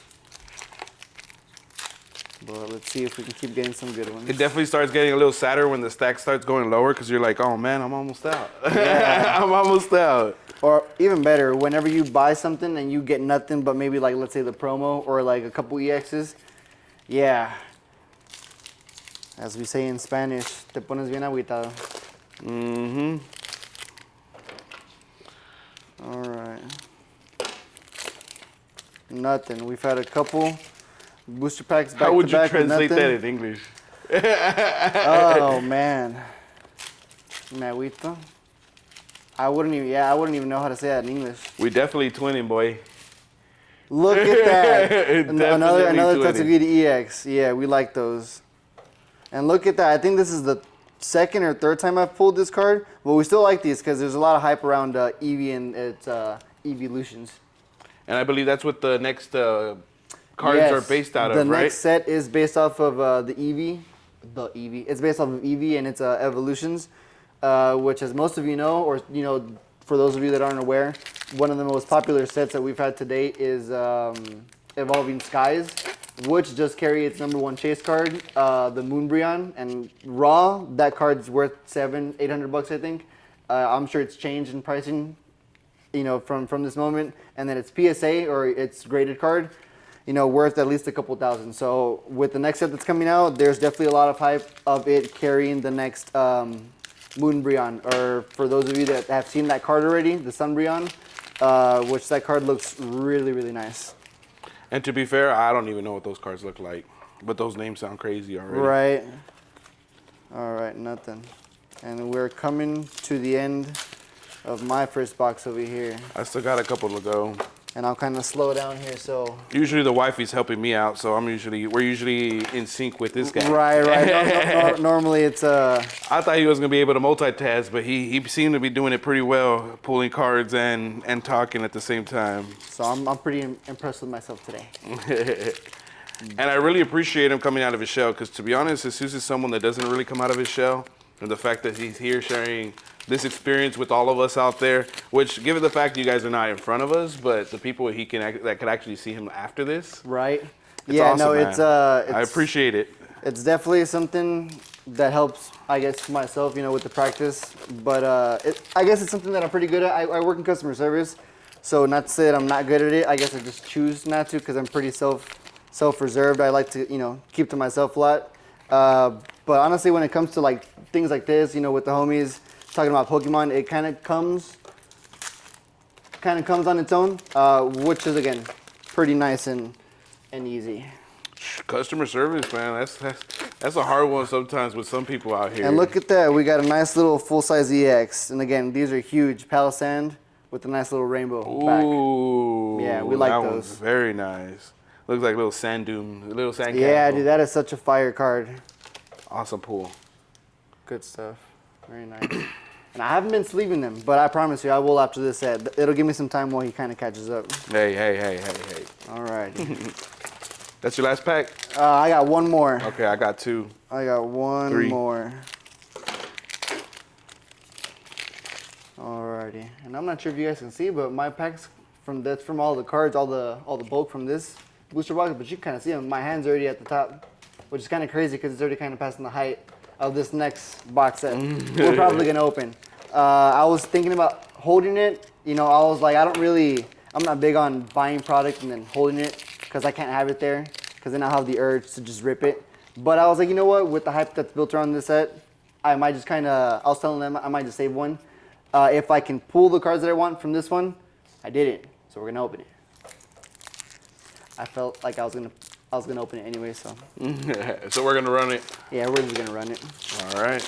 [SPEAKER 2] but let's see if we can keep getting some good ones.
[SPEAKER 1] It definitely starts getting a little sadder when the stack starts going lower because you're like, oh man, I'm almost out.
[SPEAKER 2] Yeah.
[SPEAKER 1] I'm almost out.
[SPEAKER 2] Or even better, whenever you buy something and you get nothing but maybe like, let's say the promo or like a couple EXs, yeah. As we say in Spanish, te pones bien agüitado.
[SPEAKER 1] Mm-hmm.
[SPEAKER 2] All right. Nothing. We've had a couple booster packs back
[SPEAKER 1] How would
[SPEAKER 2] to
[SPEAKER 1] you
[SPEAKER 2] back with
[SPEAKER 1] translate
[SPEAKER 2] nothing.
[SPEAKER 1] that in English?
[SPEAKER 2] Oh man, me agüito. I wouldn't even know how to say that in English.
[SPEAKER 1] We definitely twinning, boy.
[SPEAKER 2] Look at that.
[SPEAKER 1] Definitely
[SPEAKER 2] another
[SPEAKER 1] twinning.
[SPEAKER 2] Tatsugiri EX. Yeah, we like those. And look at that. I think this is the second or third time I've pulled this card, but we still like these because there's a lot of hype around Eevee and its evolutions.
[SPEAKER 1] And I believe that's what the next cards
[SPEAKER 2] Yes,
[SPEAKER 1] are based out
[SPEAKER 2] the
[SPEAKER 1] of, right?
[SPEAKER 2] next set is based off of the Eevee. The Eevee. It's based off of Eevee and its evolutions, which, as most of you know, or for those of you that aren't aware, one of the most popular sets that we've had to date is Evolving Skies, which just carry its #1 chase card, the Moonbreon, and raw. That card's worth $700-800, I think. I'm sure it's changed in pricing, from this moment, and then its PSA or its graded card, worth at least a couple thousand. So with the next set that's coming out, there's definitely a lot of hype of it carrying the next Moonbreon. Or for those of you that have seen that card already, the Sunbreon, which that card looks really, really nice.
[SPEAKER 1] And to be fair, I don't even know what those cards look like, but those names sound crazy already.
[SPEAKER 2] Right. All right, nothing. And we're coming to the end of my first box over here.
[SPEAKER 1] I still got a couple to go.
[SPEAKER 2] And I'll kind of slow down here, so.
[SPEAKER 1] Usually the wifey's helping me out, so we're usually in sync with this guy.
[SPEAKER 2] Right. Normally it's
[SPEAKER 1] I thought he was gonna be able to multitask, but he seemed to be doing it pretty well, pulling cards and talking at the same time.
[SPEAKER 2] So I'm pretty impressed with myself today.
[SPEAKER 1] And I really appreciate him coming out of his shell, because to be honest, Jesus is someone that doesn't really come out of his shell, and the fact that he's here sharing this experience with all of us out there, which, given the fact that you guys are not in front of us, but the people that could actually see him after this,
[SPEAKER 2] Right.
[SPEAKER 1] it's awesome, man.
[SPEAKER 2] it's
[SPEAKER 1] I appreciate it.
[SPEAKER 2] It's definitely something that helps, I guess, myself, with the practice. But I guess it's something that I'm pretty good at. I work in customer service, so not to say that I'm not good at it. I guess I just choose not to because I'm pretty self-reserved. I like to, keep to myself a lot. But honestly, when it comes to like things like this, you know, with the homies talking about Pokemon, it kind of comes on its own, which is again pretty nice and easy.
[SPEAKER 1] Customer service, man. That's a hard one sometimes with some people out here.
[SPEAKER 2] And look at that, we got a nice little full-size EX. And again, these are huge, Palisand with a nice little rainbow back.
[SPEAKER 1] Ooh,
[SPEAKER 2] Yeah, we like
[SPEAKER 1] that
[SPEAKER 2] those.
[SPEAKER 1] one's very nice. Looks like little sand dune, a little sand
[SPEAKER 2] Yeah,
[SPEAKER 1] castle.
[SPEAKER 2] dude, that is such a fire card.
[SPEAKER 1] Awesome pool.
[SPEAKER 2] Good stuff. Very nice. And I haven't been sleeving them, but I promise you I will after this set. It'll give me some time while he kind of catches up.
[SPEAKER 1] Hey.
[SPEAKER 2] All right.
[SPEAKER 1] That's your last pack?
[SPEAKER 2] I got one more.
[SPEAKER 1] Okay, I got 2.
[SPEAKER 2] I got one
[SPEAKER 1] 3.
[SPEAKER 2] more. Alrighty. And I'm not sure if you guys can see, but my packs that's from all the cards, all the bulk from this booster box, but you can kind of see them. My hand's already at the top, which is kind of crazy because it's already kind of passing the height of this next box set we're probably going to open. I was thinking about holding it. You know, I was like, I'm not big on buying product and then holding it because I can't have it there because then I'll have the urge to just rip it. But I was like, you know what, with the hype that's built around this set, I might just I was telling them I might just save one. If I can pull the cards that I want from this one, I didn't. So we're gonna open it. I felt like I was gonna open it anyway, so.
[SPEAKER 1] So we're gonna run it.
[SPEAKER 2] Yeah, we're just gonna run it.
[SPEAKER 1] All right.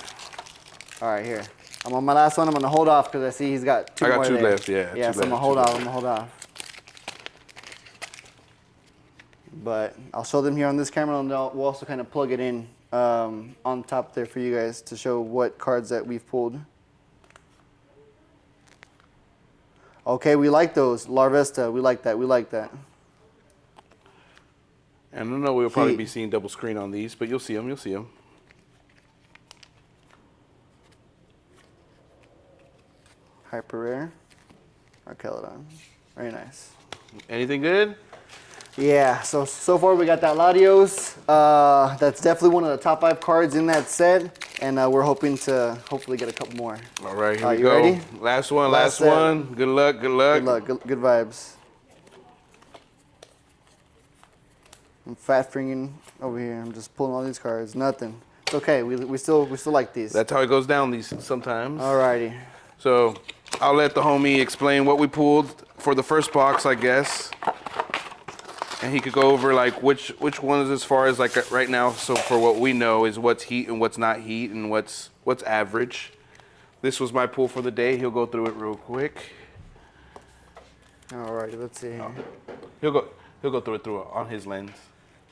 [SPEAKER 2] All right, here. I'm on my last one. I'm gonna hold off because I see he's got 2 more.
[SPEAKER 1] I got 2
[SPEAKER 2] there.
[SPEAKER 1] left. Yeah.
[SPEAKER 2] Yeah, so I'm gonna hold off. But I'll show them here on this camera, and we'll also kind of plug it in on top there for you guys to show what cards that we've pulled. Okay, we like those. Larvesta, we like that.
[SPEAKER 1] And I know we'll probably
[SPEAKER 2] See.
[SPEAKER 1] be seeing double screen on these, but you'll see them.
[SPEAKER 2] Hyper rare. Archelodon. Very nice.
[SPEAKER 1] Anything good?
[SPEAKER 2] Yeah, so far we got that Latios. That's definitely one of the top 5 cards in that set, and we're hoping to hopefully get a couple more.
[SPEAKER 1] All right, here we
[SPEAKER 2] You
[SPEAKER 1] go.
[SPEAKER 2] ready?
[SPEAKER 1] Last one.
[SPEAKER 2] Last set.
[SPEAKER 1] Good luck.
[SPEAKER 2] Good luck, good vibes. I'm fat fingering over here. I'm just pulling all these cards. Nothing. It's okay. We still like these.
[SPEAKER 1] That's how it goes down these sometimes.
[SPEAKER 2] Alrighty.
[SPEAKER 1] So I'll let the homie explain what we pulled for the first box, I guess. And he could go over like which ones as far as like right now. So for what we know is what's heat and what's not heat and what's average. This was my pull for the day. He'll go through it real quick.
[SPEAKER 2] Alrighty, let's see.
[SPEAKER 1] He'll go through it on his lens.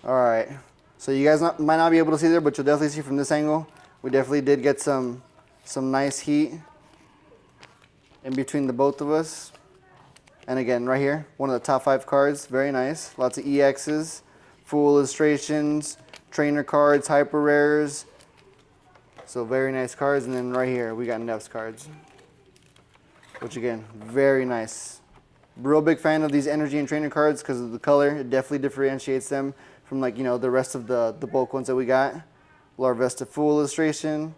[SPEAKER 2] Alright. So you guys might not be able to see there, but you'll definitely see from this angle. We definitely did get some nice heat in between the both of us. And again, right here, one of the top 5 cards. Very nice. Lots of EXs, full illustrations, trainer cards, hyper rares. So very nice cards. And then right here, we got Neff's cards. Which again, very nice. Real big fan of these energy and trainer cards because of the color. It definitely differentiates them from like, you know, the rest of the bulk ones that we got. Larvesta full illustration.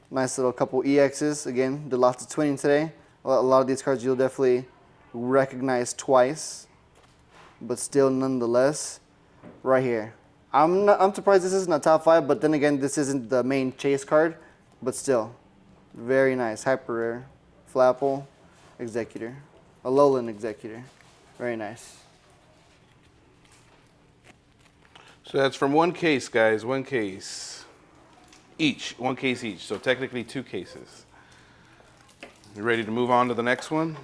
[SPEAKER 2] Nice little couple EXs. Again, did lots of twinning today. A lot of these cards you'll definitely recognize twice, but still nonetheless, right here. I'm surprised this isn't a top 5, but then again, this isn't the main chase card, but still, very nice. Hyper rare, Flapple, Executor, Alolan Executor, very nice.
[SPEAKER 1] So that's from one case, guys. One case each. One case each. So technically 2 cases. You ready to move on to the next one?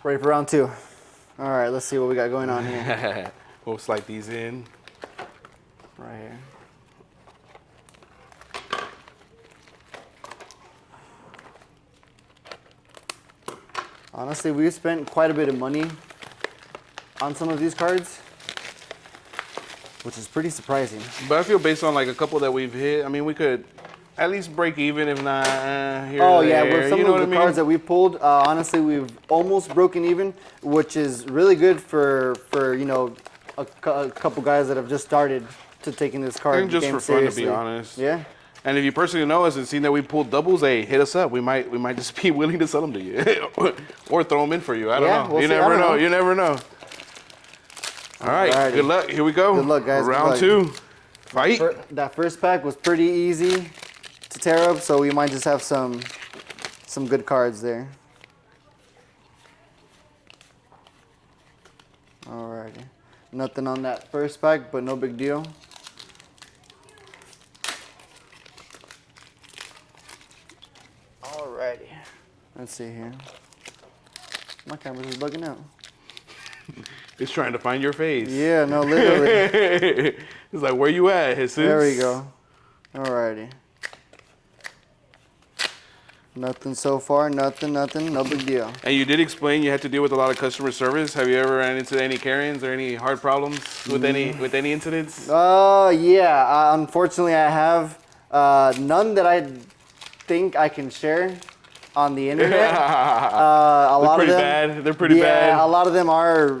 [SPEAKER 2] Ready for round 2. All right, let's see what we got going on here.
[SPEAKER 1] We'll slide these in.
[SPEAKER 2] Right here. Honestly, we spent quite a bit of money on some of these cards, which is pretty surprising.
[SPEAKER 1] But I feel based on like a couple that we've hit, I mean, we could at least break even, if not here
[SPEAKER 2] Oh
[SPEAKER 1] or
[SPEAKER 2] yeah,
[SPEAKER 1] there.
[SPEAKER 2] with some
[SPEAKER 1] You know
[SPEAKER 2] of
[SPEAKER 1] what
[SPEAKER 2] the
[SPEAKER 1] I mean?
[SPEAKER 2] cards that we pulled, honestly, we've almost broken even, which is really good for you know a couple guys that have just started to taking this card
[SPEAKER 1] And just
[SPEAKER 2] game
[SPEAKER 1] for fun,
[SPEAKER 2] seriously.
[SPEAKER 1] to be honest.
[SPEAKER 2] Yeah.
[SPEAKER 1] And if you personally know us and seen that we pulled doubles, hey, hit us up. We might just be willing to sell them to you, or throw them in for you. I don't
[SPEAKER 2] Yeah,
[SPEAKER 1] know.
[SPEAKER 2] we'll
[SPEAKER 1] You
[SPEAKER 2] see. I
[SPEAKER 1] never
[SPEAKER 2] don't
[SPEAKER 1] know.
[SPEAKER 2] know.
[SPEAKER 1] You never know. All right.
[SPEAKER 2] Alrighty.
[SPEAKER 1] Good luck. Here we go.
[SPEAKER 2] Good luck, guys. Good
[SPEAKER 1] Round
[SPEAKER 2] luck.
[SPEAKER 1] 2. Fight.
[SPEAKER 2] That first pack was pretty easy. to tear up, so we might just have some good cards there. Alrighty. Nothing on that first pack, but no big deal. Alrighty. Let's see here. My camera's just bugging out.
[SPEAKER 1] It's trying to find your face.
[SPEAKER 2] Yeah, no, literally.
[SPEAKER 1] It's like, where you at, Jesus?
[SPEAKER 2] There we go. Alrighty. Nothing so far, nothing, no big deal.
[SPEAKER 1] And you did explain you had to deal with a lot of customer service. Have you ever ran into any Karens or any hard problems with any incidents?
[SPEAKER 2] Yeah. Unfortunately, I have none that I think I can share on the internet. A lot of them,
[SPEAKER 1] bad. They're pretty bad.
[SPEAKER 2] Yeah, a lot of them are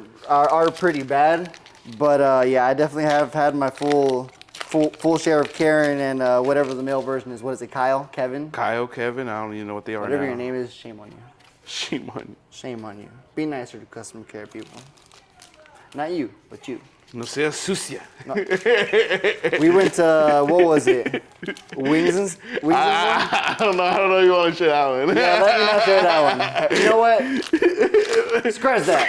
[SPEAKER 2] pretty bad. But yeah, I definitely have had my full share of Karen and whatever the male version is. What is it, Kyle? Kevin?
[SPEAKER 1] Kyle, Kevin, I don't even know what they are
[SPEAKER 2] Whatever
[SPEAKER 1] now.
[SPEAKER 2] your name is, shame on you.
[SPEAKER 1] Shame on you.
[SPEAKER 2] Shame on you. Be nicer to customer care people. Not you, but you.
[SPEAKER 1] No seas sucia.
[SPEAKER 2] We went to, what was it? Wings and
[SPEAKER 1] I don't know. You want to share that one?
[SPEAKER 2] Yeah, let me not share that one. You know what? Scratch that.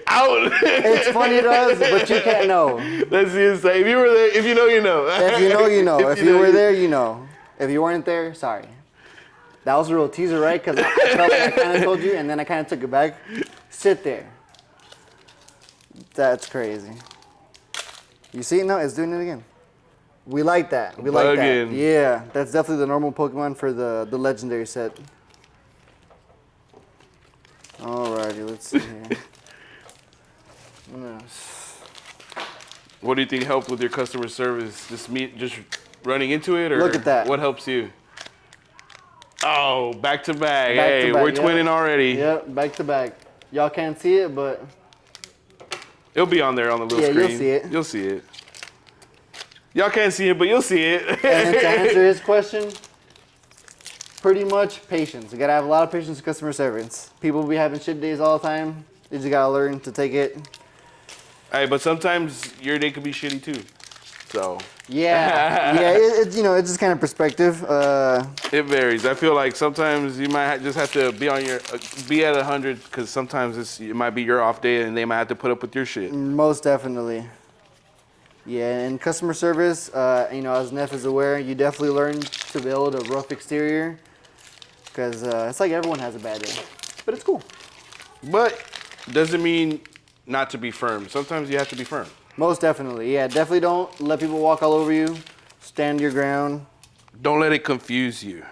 [SPEAKER 1] Out.
[SPEAKER 2] It's funny to us, but you can't know.
[SPEAKER 1] That's the insane. If you were there, if you know, you know.
[SPEAKER 2] If you know, you know. If you were there, you know. If you weren't there, sorry. That was a real teaser, right? Because I felt like I kind of told you, and then I kind of took it back. Sit there. That's crazy. You see it now? It's doing it again. We like that. We like that.
[SPEAKER 1] Bugging.
[SPEAKER 2] Yeah, that's definitely the normal Pokemon for the legendary set. Alrighty, let's see here.
[SPEAKER 1] What do you think helped with your customer service? Just running into it, or
[SPEAKER 2] Look at that.
[SPEAKER 1] What helps you? Oh, back to back.
[SPEAKER 2] Back to
[SPEAKER 1] Hey,
[SPEAKER 2] back,
[SPEAKER 1] we're
[SPEAKER 2] yep.
[SPEAKER 1] twinning already.
[SPEAKER 2] Yep, back to back. Y'all can't see it, but
[SPEAKER 1] It'll be on there on the little
[SPEAKER 2] Yeah,
[SPEAKER 1] screen.
[SPEAKER 2] you'll see it.
[SPEAKER 1] You'll see it. Y'all can't see it, but you'll see it.
[SPEAKER 2] and then to answer his question, pretty much patience. You gotta have a lot of patience with customer service. People be having shit days all the time. You just gotta learn to take it.
[SPEAKER 1] Hey, but sometimes your day could be shitty too. So
[SPEAKER 2] Yeah, it's just kind of perspective.
[SPEAKER 1] it varies. I feel like sometimes you might just have to be at 100 because sometimes it might be your off day and they might have to put up with your shit.
[SPEAKER 2] Most definitely. Yeah, and customer service, as Neff is aware, you definitely learn to build a rough exterior because it's like everyone has a bad day, but it's cool.
[SPEAKER 1] But doesn't mean not to be firm. Sometimes you have to be firm.
[SPEAKER 2] Most definitely, yeah. Definitely don't let people walk all over you. Stand your ground
[SPEAKER 1] Don't let it confuse you.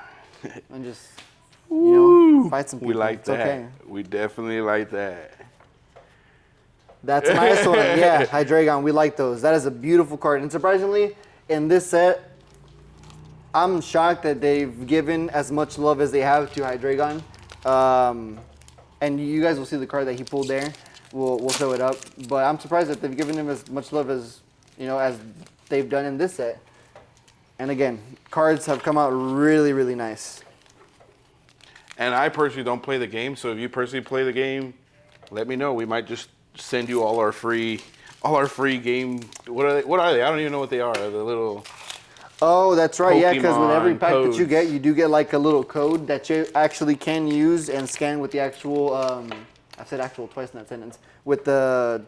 [SPEAKER 2] and just,
[SPEAKER 1] Woo.
[SPEAKER 2] fight some people.
[SPEAKER 1] We like
[SPEAKER 2] It's
[SPEAKER 1] that.
[SPEAKER 2] okay.
[SPEAKER 1] We definitely like that.
[SPEAKER 2] That's a nice one. Yeah, Hydreigon, we like those. That is a beautiful card. And surprisingly, in this set, I'm shocked that they've given as much love as they have to Hydreigon. And you guys will see the card that he pulled there. We'll show it up. But I'm surprised that they've given him as much love as they've done in this set. And again, cards have come out really, really nice.
[SPEAKER 1] And I personally don't play the game, so if you personally play the game, let me know. We might just send you all our free game. What are they? I don't even know what they are. The little.
[SPEAKER 2] Oh, that's right. Yeah, because with every
[SPEAKER 1] Pokemon
[SPEAKER 2] pack that you
[SPEAKER 1] codes.
[SPEAKER 2] get, you do get like a little code that you actually can use and scan with the actual. I've said actual twice in that sentence. With the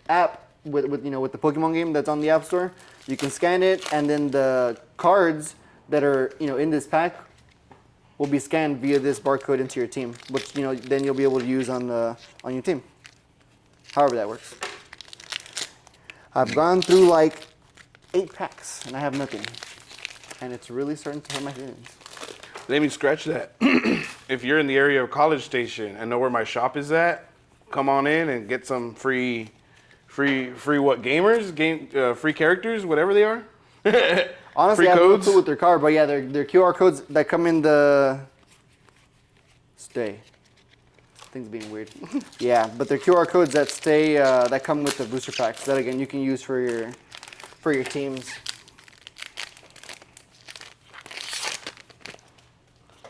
[SPEAKER 2] app, with the Pokemon game that's on the App Store, you can scan it, and then the cards that are in this pack will be scanned via this barcode into your team, which then you'll be able to use on your team. However that works. I've gone through like 8 packs and I have nothing. And it's really starting to hurt my feelings.
[SPEAKER 1] Let me scratch that. If you're in the area of College Station and know where my shop is at, come on in and get some free what gamers, free characters, whatever they are.
[SPEAKER 2] Honestly,
[SPEAKER 1] Free
[SPEAKER 2] I have no
[SPEAKER 1] codes?
[SPEAKER 2] clue with their card, but yeah, they're QR codes that come in the stay. Things being weird. Yeah, but they're QR codes that stay that come with the booster packs. That again you can use for your teams.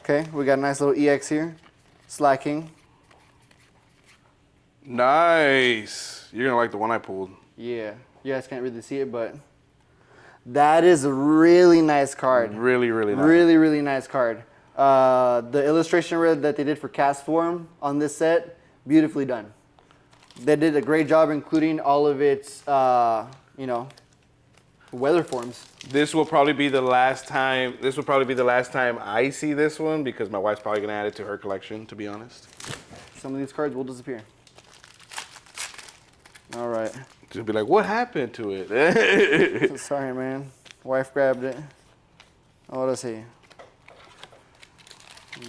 [SPEAKER 2] Okay, we got a nice little EX here. Slacking.
[SPEAKER 1] Nice. You're gonna like the one I pulled.
[SPEAKER 2] Yeah, you guys can't really see it, but That is a really nice card.
[SPEAKER 1] Really, really nice.
[SPEAKER 2] Really, really nice card. The illustration rare that they did for Cast Form on this set, beautifully done. They did a great job including all of its, you know, weather forms.
[SPEAKER 1] This will probably be the last time. This will probably be the last time I see this one because my wife's probably gonna add it to her collection. To be honest,
[SPEAKER 2] Some of these cards will disappear. All right.
[SPEAKER 1] she'll be like, "What happened to it?"
[SPEAKER 2] Sorry, man. Wife grabbed it. Oh, let's see.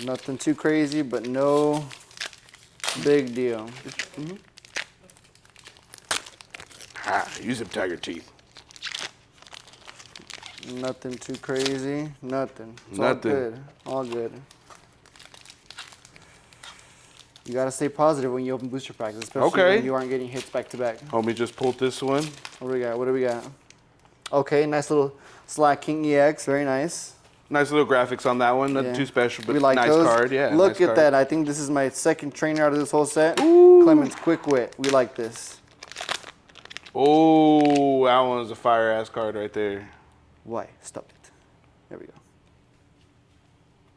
[SPEAKER 2] Nothing too crazy, but no big deal.
[SPEAKER 1] Use them tiger teeth.
[SPEAKER 2] Nothing too crazy. Nothing. It's
[SPEAKER 1] Nothing.
[SPEAKER 2] all good. All good. You gotta stay positive when you open booster packs, especially
[SPEAKER 1] Okay.
[SPEAKER 2] when you aren't getting hits back to back.
[SPEAKER 1] Homie just pulled this one.
[SPEAKER 2] What do we got? What do we got? Okay, nice little Slack King EX. Very nice.
[SPEAKER 1] Nice little graphics on that one. Nothing
[SPEAKER 2] Yeah.
[SPEAKER 1] too special, but
[SPEAKER 2] We like
[SPEAKER 1] nice
[SPEAKER 2] those.
[SPEAKER 1] card. Yeah.
[SPEAKER 2] Look
[SPEAKER 1] nice
[SPEAKER 2] at
[SPEAKER 1] card.
[SPEAKER 2] that. I think this is my second trainer out of this whole set. Clemens Quick Wit. We like this.
[SPEAKER 1] Oh, that one's a fire ass card right there.
[SPEAKER 2] Why? Stop it. There we go.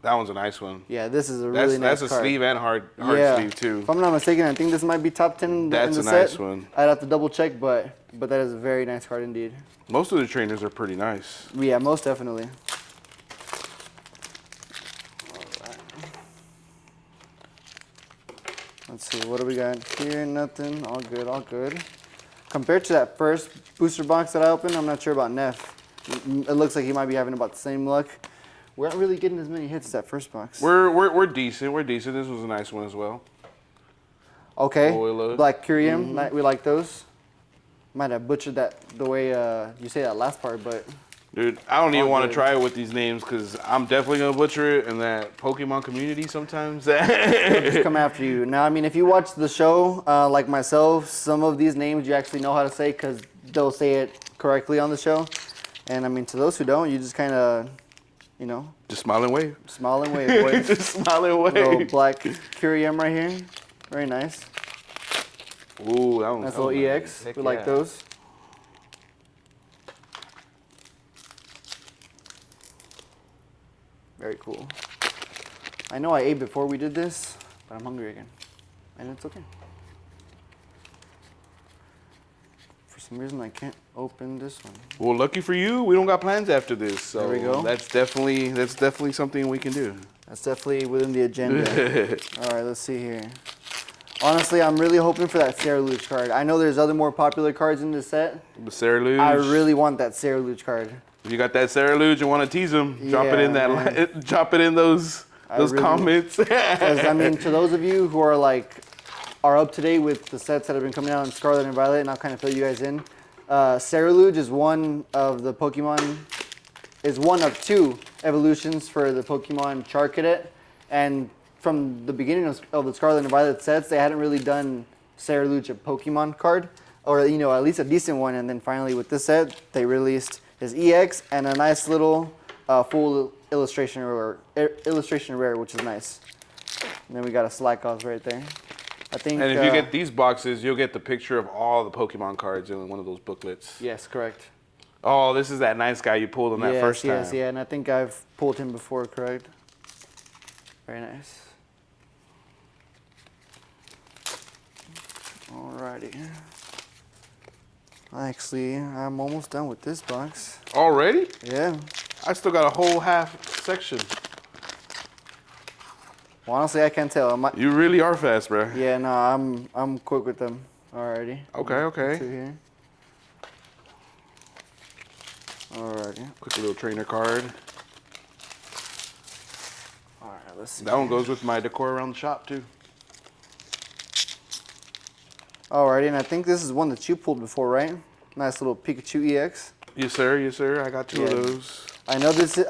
[SPEAKER 1] That one's a nice one.
[SPEAKER 2] Yeah, this is a
[SPEAKER 1] That's
[SPEAKER 2] really nice
[SPEAKER 1] that's a
[SPEAKER 2] card.
[SPEAKER 1] sleeve and hard
[SPEAKER 2] Yeah.
[SPEAKER 1] sleeve too.
[SPEAKER 2] If I'm not mistaken, I think this might be top 10 in
[SPEAKER 1] That's
[SPEAKER 2] the
[SPEAKER 1] a
[SPEAKER 2] set.
[SPEAKER 1] nice one.
[SPEAKER 2] I'd have to double check, but that is a very nice card indeed.
[SPEAKER 1] Most of the trainers are pretty nice.
[SPEAKER 2] Yeah, most definitely. Let's see, what do we got here? Nothing. All good, all good. Compared to that first booster box that I opened, I'm not sure about Neff. It looks like he might be having about the same luck. We aren't really getting as many hits as that first box.
[SPEAKER 1] We're decent. We're decent. This was a nice one as well.
[SPEAKER 2] Okay.
[SPEAKER 1] Oil load.
[SPEAKER 2] Black Curium, we like those. Might have butchered that the way you say that last part, but
[SPEAKER 1] Dude, I don't even
[SPEAKER 2] All
[SPEAKER 1] want to
[SPEAKER 2] good.
[SPEAKER 1] try it with these names because I'm definitely gonna butcher it. And that Pokemon community sometimes.
[SPEAKER 2] they'll just come after you. Now, I mean, if you watch the show, like myself, some of these names you actually know how to say because they'll say it correctly on the show. And I mean, to those who don't, you just kind of, you know,
[SPEAKER 1] Just smile and wave.
[SPEAKER 2] smile and wave, boys.
[SPEAKER 1] Just smile and
[SPEAKER 2] Little
[SPEAKER 1] wave.
[SPEAKER 2] black Curium right here. Very nice.
[SPEAKER 1] Ooh, that one's
[SPEAKER 2] Nice little EX. We like those. Very cool. I know I ate before we did this, but I'm hungry again. And it's okay. For some reason, I can't open this one.
[SPEAKER 1] Well, lucky for you, we don't got plans after this. So
[SPEAKER 2] There we go.
[SPEAKER 1] That's definitely something we can do.
[SPEAKER 2] That's definitely within the agenda. All right, let's see here. Honestly, I'm really hoping for that Sarah Luch card. I know there's other more popular cards in this set.
[SPEAKER 1] The Sarah Luge.
[SPEAKER 2] I really want that Sarah Luch card.
[SPEAKER 1] If you got that Sarah Luge and want to tease them, drop it
[SPEAKER 2] Yeah,
[SPEAKER 1] in that.
[SPEAKER 2] man.
[SPEAKER 1] Drop it in those
[SPEAKER 2] really-
[SPEAKER 1] comments.
[SPEAKER 2] Because I mean, to those of you who are up to date with the sets that have been coming out in Scarlet and Violet, and I'll kind of fill you guys in. Sarah Luge is one of the Pokemon, is one of two evolutions for the Pokemon Charcadet, and from the beginning of the Scarlet and Violet sets, they hadn't really done Sarah Luge a Pokemon card, or you know, at least a decent one. And then finally with this set, they released his EX and a nice little full illustration rare, which is nice. And then we got a Slakoth right there. I think.
[SPEAKER 1] And if you get these boxes, you'll get the picture of all the Pokemon cards in one of those booklets.
[SPEAKER 2] Yes, correct.
[SPEAKER 1] Oh, this is that nice guy you pulled on that first time.
[SPEAKER 2] Yes, yeah, and I think I've pulled him before, correct? Very nice. Alrighty. Actually, I'm almost done with this box.
[SPEAKER 1] Already?
[SPEAKER 2] Yeah.
[SPEAKER 1] I still got a whole half section.
[SPEAKER 2] Well, honestly, I can't tell.
[SPEAKER 1] You really are fast, bro.
[SPEAKER 2] Yeah, no, I'm quick with them. Alrighty.
[SPEAKER 1] Okay, okay.
[SPEAKER 2] Two here. Alrighty.
[SPEAKER 1] Quick little trainer card.
[SPEAKER 2] Alright, let's see.
[SPEAKER 1] That one goes with my decor around the shop too.
[SPEAKER 2] Alrighty, and I think this is one that you pulled before, right? Nice little Pikachu EX.
[SPEAKER 1] Yes, sir. Yes, sir. I got two
[SPEAKER 2] Yeah.
[SPEAKER 1] of those.
[SPEAKER 2] I know this is,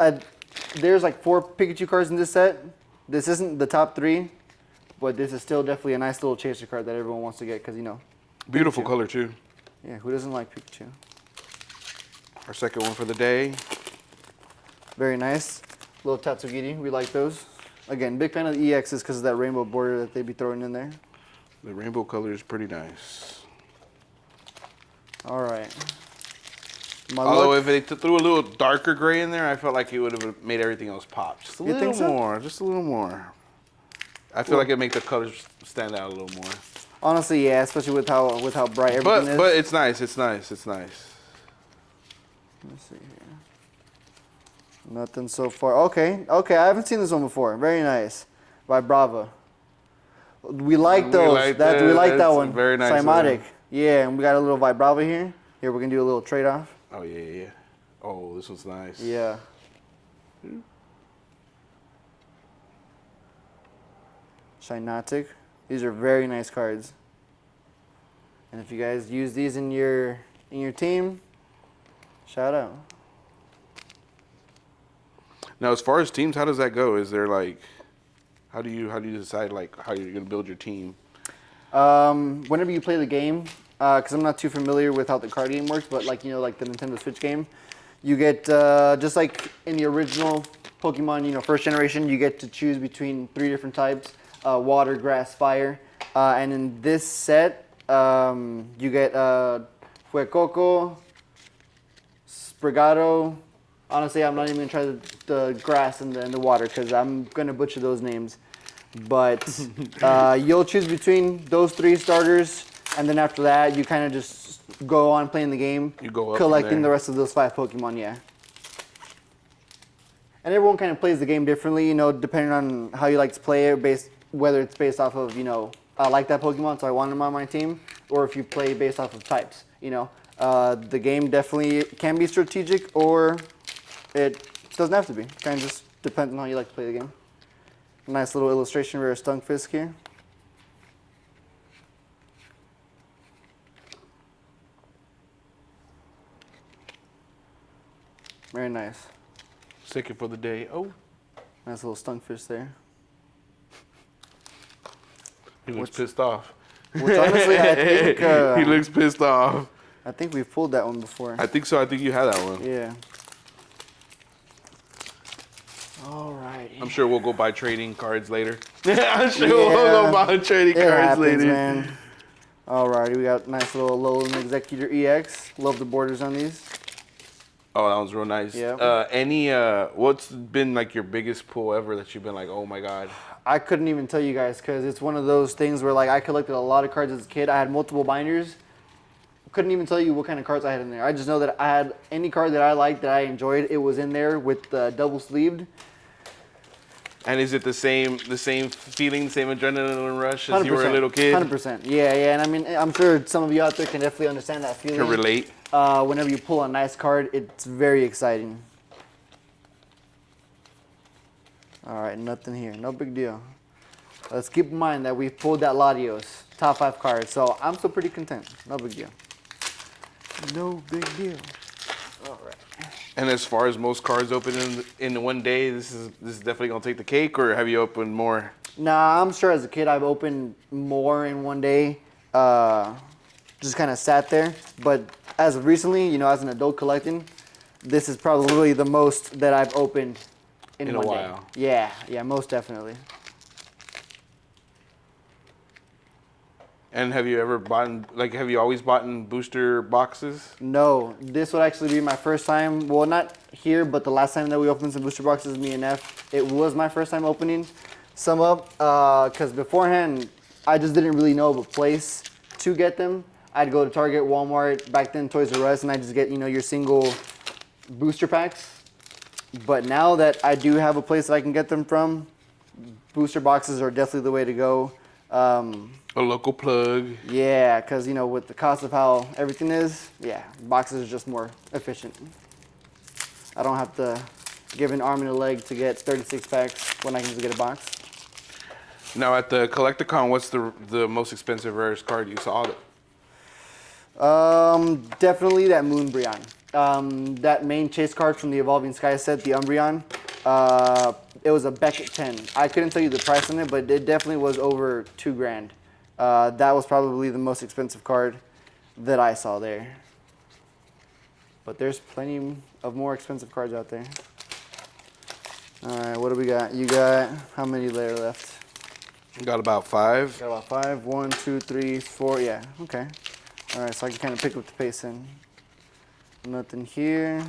[SPEAKER 2] there's like 4 Pikachu cards in this set. This isn't the top 3, but this is still definitely a nice little chaser card that everyone wants to get because, you know,
[SPEAKER 1] Beautiful
[SPEAKER 2] Pikachu.
[SPEAKER 1] color too.
[SPEAKER 2] Yeah, who doesn't like Pikachu?
[SPEAKER 1] Our second one for the day.
[SPEAKER 2] Very nice. Little Tatsugiri, we like those. Again, big fan of the EXs because of that rainbow border that they be throwing in there.
[SPEAKER 1] The rainbow color is pretty nice.
[SPEAKER 2] All right. My
[SPEAKER 1] Although
[SPEAKER 2] luck,
[SPEAKER 1] if they threw a little darker gray in there, I felt like it would have made everything else pop. Just a
[SPEAKER 2] You
[SPEAKER 1] little
[SPEAKER 2] think so?
[SPEAKER 1] more, just a little more. I feel like it make the colors stand out a little more.
[SPEAKER 2] honestly, yeah, especially with how bright everything is.
[SPEAKER 1] But it's nice, it's nice, it's nice.
[SPEAKER 2] Let's see here. Nothing so far. Okay, I haven't seen this one before. Very nice. By Brava. We like those.
[SPEAKER 1] like
[SPEAKER 2] We like that
[SPEAKER 1] that's
[SPEAKER 2] one.
[SPEAKER 1] very nice of
[SPEAKER 2] Cymatic.
[SPEAKER 1] them.
[SPEAKER 2] Yeah, and we got a little Vibrava here. Here, we can do a little trade-off.
[SPEAKER 1] Oh yeah. Oh, this one's nice.
[SPEAKER 2] Yeah. Cymatic. These are very nice cards. And if you guys use these in your team, shout out.
[SPEAKER 1] Now, as far as teams, how does that go? Is there like, how do you decide like how you're gonna build your team?
[SPEAKER 2] Whenever you play the game, because I'm not too familiar with how the card game works, but like like the Nintendo Switch game, you get just like in the original Pokemon, first generation, you get to choose between 3 different types: water, grass, fire. And in this set, you get Fuecoco, Sprigato. Honestly, I'm not even gonna try the grass and the water because I'm gonna butcher those names. But you'll choose between those 3 starters, and then after that, you kind of just go on playing the game,
[SPEAKER 1] You go up from
[SPEAKER 2] collecting
[SPEAKER 1] there.
[SPEAKER 2] the rest of those 5 Pokemon. Yeah. And everyone kind of plays the game differently, depending on how you like to play it, whether it's based off of, I like that Pokemon, so I want him on my team, or if you play based off of types, The game definitely can be strategic, or it doesn't have to be. Kind of just depends on how you like to play the game. Nice little illustration of Stunfisk here. Very nice.
[SPEAKER 1] Second for the day. Oh,
[SPEAKER 2] Nice little Stunfisk there.
[SPEAKER 1] he looks pissed off.
[SPEAKER 2] Which honestly, I think
[SPEAKER 1] He looks pissed off.
[SPEAKER 2] I think we've pulled that one before.
[SPEAKER 1] I think so. I think you had that one.
[SPEAKER 2] Yeah. All right.
[SPEAKER 1] I'm sure we'll go buy trading cards later. I'm sure
[SPEAKER 2] Yeah.
[SPEAKER 1] we'll go buy trading
[SPEAKER 2] It
[SPEAKER 1] cards
[SPEAKER 2] happens,
[SPEAKER 1] later.
[SPEAKER 2] man. Alrighty, we got nice little Alolan Executor EX. Love the borders on these.
[SPEAKER 1] Oh, that was real nice.
[SPEAKER 2] Yeah.
[SPEAKER 1] What's been like your biggest pull ever that you've been like, oh my god?
[SPEAKER 2] I couldn't even tell you guys because it's one of those things where like I collected a lot of cards as a kid. I had multiple binders. Couldn't even tell you what kind of cards I had in there. I just know that I had any card that I liked, that I enjoyed. It was in there with double sleeved.
[SPEAKER 1] And is it the same feeling, same adrenaline rush as you were a little kid?
[SPEAKER 2] 100%. Yeah. And I mean, I'm sure some of you out there can definitely understand that feeling.
[SPEAKER 1] Can relate.
[SPEAKER 2] Whenever you pull a nice card, it's very exciting. All right, nothing here. No big deal. Let's keep in mind that we've pulled that Latios, top 5 card, so I'm still pretty content. No big deal. No big deal. All right.
[SPEAKER 1] And as far as most cards open in one day, this is definitely gonna take the cake, or have you opened more?
[SPEAKER 2] Nah, I'm sure as a kid I've opened more in one day. Just kind of sat there. But as of recently, as an adult collecting, this is probably the most that I've opened in
[SPEAKER 1] In a
[SPEAKER 2] one
[SPEAKER 1] while.
[SPEAKER 2] day. Yeah, most definitely.
[SPEAKER 1] And have you ever have you always bought in booster boxes?
[SPEAKER 2] No, this would actually be my first time. Well, not here, but the last time that we opened some booster boxes, me and F, it was my first time opening some up. Because beforehand, I just didn't really know of a place to get them. I'd go to Target, Walmart, back then Toys R Us, and I just get your single booster packs. But now that I do have a place that I can get them from, booster boxes are definitely the way to go.
[SPEAKER 1] A local plug.
[SPEAKER 2] Yeah, because, with the cost of how everything is, boxes are just more efficient. I don't have to give an arm and a leg to get 36 packs when I can just get a box.
[SPEAKER 1] Now at the Collecticon, what's the most expensive rarest card you saw?
[SPEAKER 2] Definitely that Moonbreon. That main chase card from the Evolving Sky set, the Umbreon. It was a Beckett 10. I couldn't tell you the price on it, but it definitely was over $2,000. That was probably the most expensive card that I saw there. But there's plenty of more expensive cards out there. All right, what do we got? You got how many there left?
[SPEAKER 1] Got about 5.
[SPEAKER 2] Got about 5. 1, 2, 3, 4. Yeah. Okay. All right, so I can kind of pick up the pace in. Nothing here.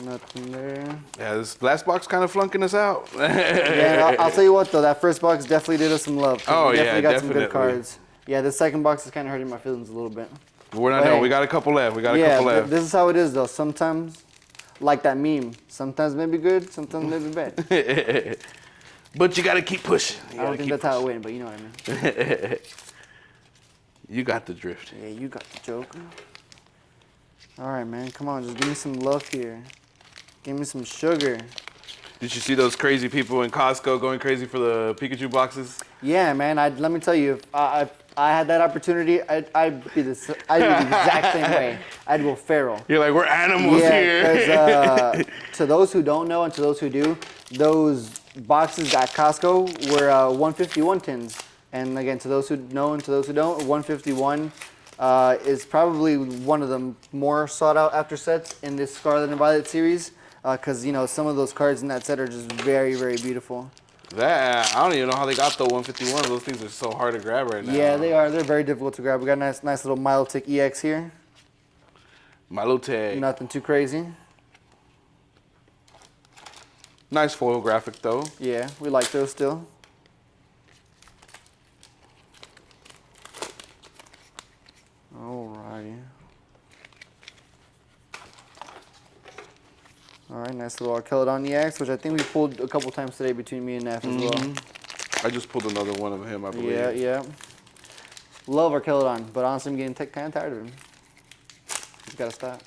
[SPEAKER 2] Nothing there.
[SPEAKER 1] Yeah, this last box kind of flunking us out.
[SPEAKER 2] Yeah, I'll tell you what though, that first box definitely did us some love.
[SPEAKER 1] Oh,
[SPEAKER 2] we
[SPEAKER 1] yeah,
[SPEAKER 2] definitely got some
[SPEAKER 1] definitely.
[SPEAKER 2] good cards. Yeah, this second box is kind of hurting my feelings a little bit.
[SPEAKER 1] We're not
[SPEAKER 2] But
[SPEAKER 1] done.
[SPEAKER 2] hey,
[SPEAKER 1] We got a couple left. We got a
[SPEAKER 2] yeah,
[SPEAKER 1] couple left.
[SPEAKER 2] this is how it is though. Sometimes, like that meme, sometimes maybe good, sometimes maybe bad.
[SPEAKER 1] But you got to keep pushing.
[SPEAKER 2] I don't think that's how it went, but you know what I mean.
[SPEAKER 1] You got the drift.
[SPEAKER 2] Yeah, you got the joke. All right, man, come on, just give me some love here. Give me some sugar.
[SPEAKER 1] Did you see those crazy people in Costco going crazy for the Pikachu boxes?
[SPEAKER 2] Yeah, man. Let me tell you, if I had that opportunity, I'd be the exact same way. I'd go feral.
[SPEAKER 1] You're like, we're animals here.
[SPEAKER 2] Yeah, because to those who don't know and to those who do, those boxes at Costco were 151 tins. And again, to those who know and to those who don't, 151 is probably one of the more sought out after sets in this Scarlet and Violet series. Because, you know, some of those cards in that set are just very, very beautiful.
[SPEAKER 1] That, I don't even know how they got the 151. Those things are so hard to grab right now.
[SPEAKER 2] Yeah, they are. They're very difficult to grab. We got a nice little Milotic EX here.
[SPEAKER 1] Milotic.
[SPEAKER 2] Nothing too crazy.
[SPEAKER 1] Nice foil graphic, though.
[SPEAKER 2] Yeah, we like those still. Alrighty. Alright, nice little Arkeldon EX, which I think we pulled a couple times today between me and Neff as well.
[SPEAKER 1] I just pulled another one of him, I believe.
[SPEAKER 2] Yeah, yeah. Love Arkeldon, but honestly, I'm getting kind of tired of him. He's got to stop.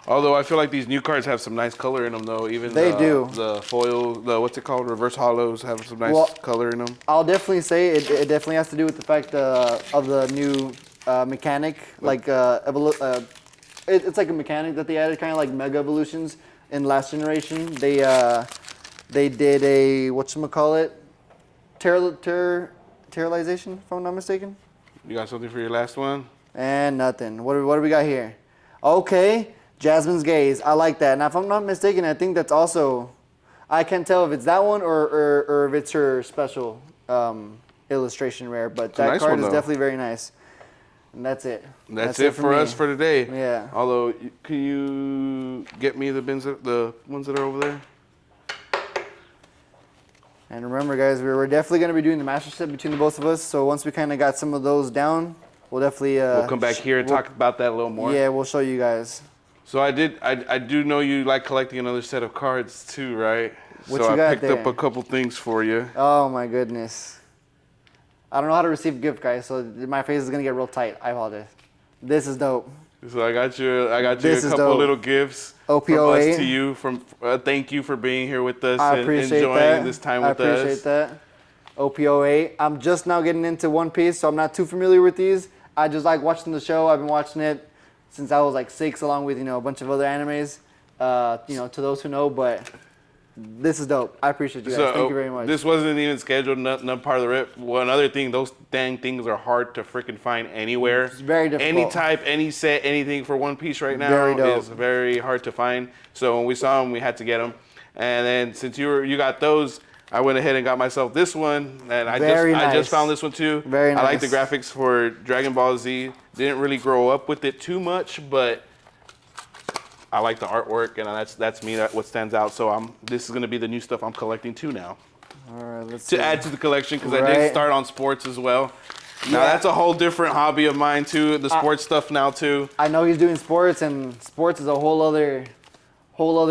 [SPEAKER 1] Although I feel like these new cards have some nice color in them, though. Even
[SPEAKER 2] They do.
[SPEAKER 1] The foil, what's it called? Reverse hollows have some nice color in them.
[SPEAKER 2] I'll definitely say it definitely has to do with the fact of the new mechanic. Like, it's like a mechanic that they added, kind of like Mega Evolutions in last generation. They did a, whatchamacallit, terrorization, if I'm not mistaken.
[SPEAKER 1] You got something for your last one?
[SPEAKER 2] And nothing. What do we got here? Okay, Jasmine's Gaze. I like that. Now, if I'm not mistaken, I think that's also, I can't tell if it's that one or if it's her special illustration rare, but that
[SPEAKER 1] nice
[SPEAKER 2] card
[SPEAKER 1] one,
[SPEAKER 2] is
[SPEAKER 1] though.
[SPEAKER 2] definitely very nice. And that's it.
[SPEAKER 1] That's it for
[SPEAKER 2] me.
[SPEAKER 1] us for today.
[SPEAKER 2] Yeah.
[SPEAKER 1] Although, can you get me the ones that are over there?
[SPEAKER 2] And remember, guys, we're definitely going to be doing the master set between the both of us. So once we kind of got some of those down, we'll definitely
[SPEAKER 1] We'll come back here and talk about that a little more.
[SPEAKER 2] Yeah, we'll show you guys.
[SPEAKER 1] So I do know you like collecting another set of cards too, right?
[SPEAKER 2] What
[SPEAKER 1] so
[SPEAKER 2] you
[SPEAKER 1] I
[SPEAKER 2] got
[SPEAKER 1] picked up
[SPEAKER 2] there?
[SPEAKER 1] a couple things for you.
[SPEAKER 2] Oh my goodness. I don't know how to receive gift, guys, so my face is gonna get real tight. I apologize. This is dope.
[SPEAKER 1] So I got you
[SPEAKER 2] This
[SPEAKER 1] a
[SPEAKER 2] is
[SPEAKER 1] couple
[SPEAKER 2] dope.
[SPEAKER 1] little gifts
[SPEAKER 2] OPOA.
[SPEAKER 1] from us to you. Thank you for being here with us
[SPEAKER 2] I
[SPEAKER 1] and
[SPEAKER 2] appreciate
[SPEAKER 1] enjoying
[SPEAKER 2] that.
[SPEAKER 1] this time
[SPEAKER 2] I
[SPEAKER 1] with us.
[SPEAKER 2] appreciate that. OPOA. I'm just now getting into One Piece, so I'm not too familiar with these. I just like watching the show. I've been watching it since I was like 6, along with, you know, a bunch of other animes. You know, to those who know, but this is dope. I appreciate you guys. Thank you very much.
[SPEAKER 1] This wasn't even scheduled, none part of the rip. One other thing, those dang things are hard to freaking find anywhere.
[SPEAKER 2] It's very difficult.
[SPEAKER 1] Any type, any set, anything for One Piece right now
[SPEAKER 2] Very dope.
[SPEAKER 1] is very hard to find. So when we saw them, we had to get them. And then since you got those, I went ahead and got myself this one, and I
[SPEAKER 2] Very
[SPEAKER 1] just
[SPEAKER 2] nice.
[SPEAKER 1] found this one too.
[SPEAKER 2] Very
[SPEAKER 1] I like the
[SPEAKER 2] nice.
[SPEAKER 1] graphics for Dragon Ball Z. Didn't really grow up with it too much, but I like the artwork, and that's me. What stands out. So this is gonna be the new stuff I'm collecting too now.
[SPEAKER 2] All right, let's
[SPEAKER 1] To
[SPEAKER 2] see.
[SPEAKER 1] add to the collection, because I
[SPEAKER 2] Right.
[SPEAKER 1] did start on sports as well. Now
[SPEAKER 2] Yeah.
[SPEAKER 1] that's a whole different hobby of mine too. The sports stuff now too.
[SPEAKER 2] I know he's doing sports, and sports is a whole other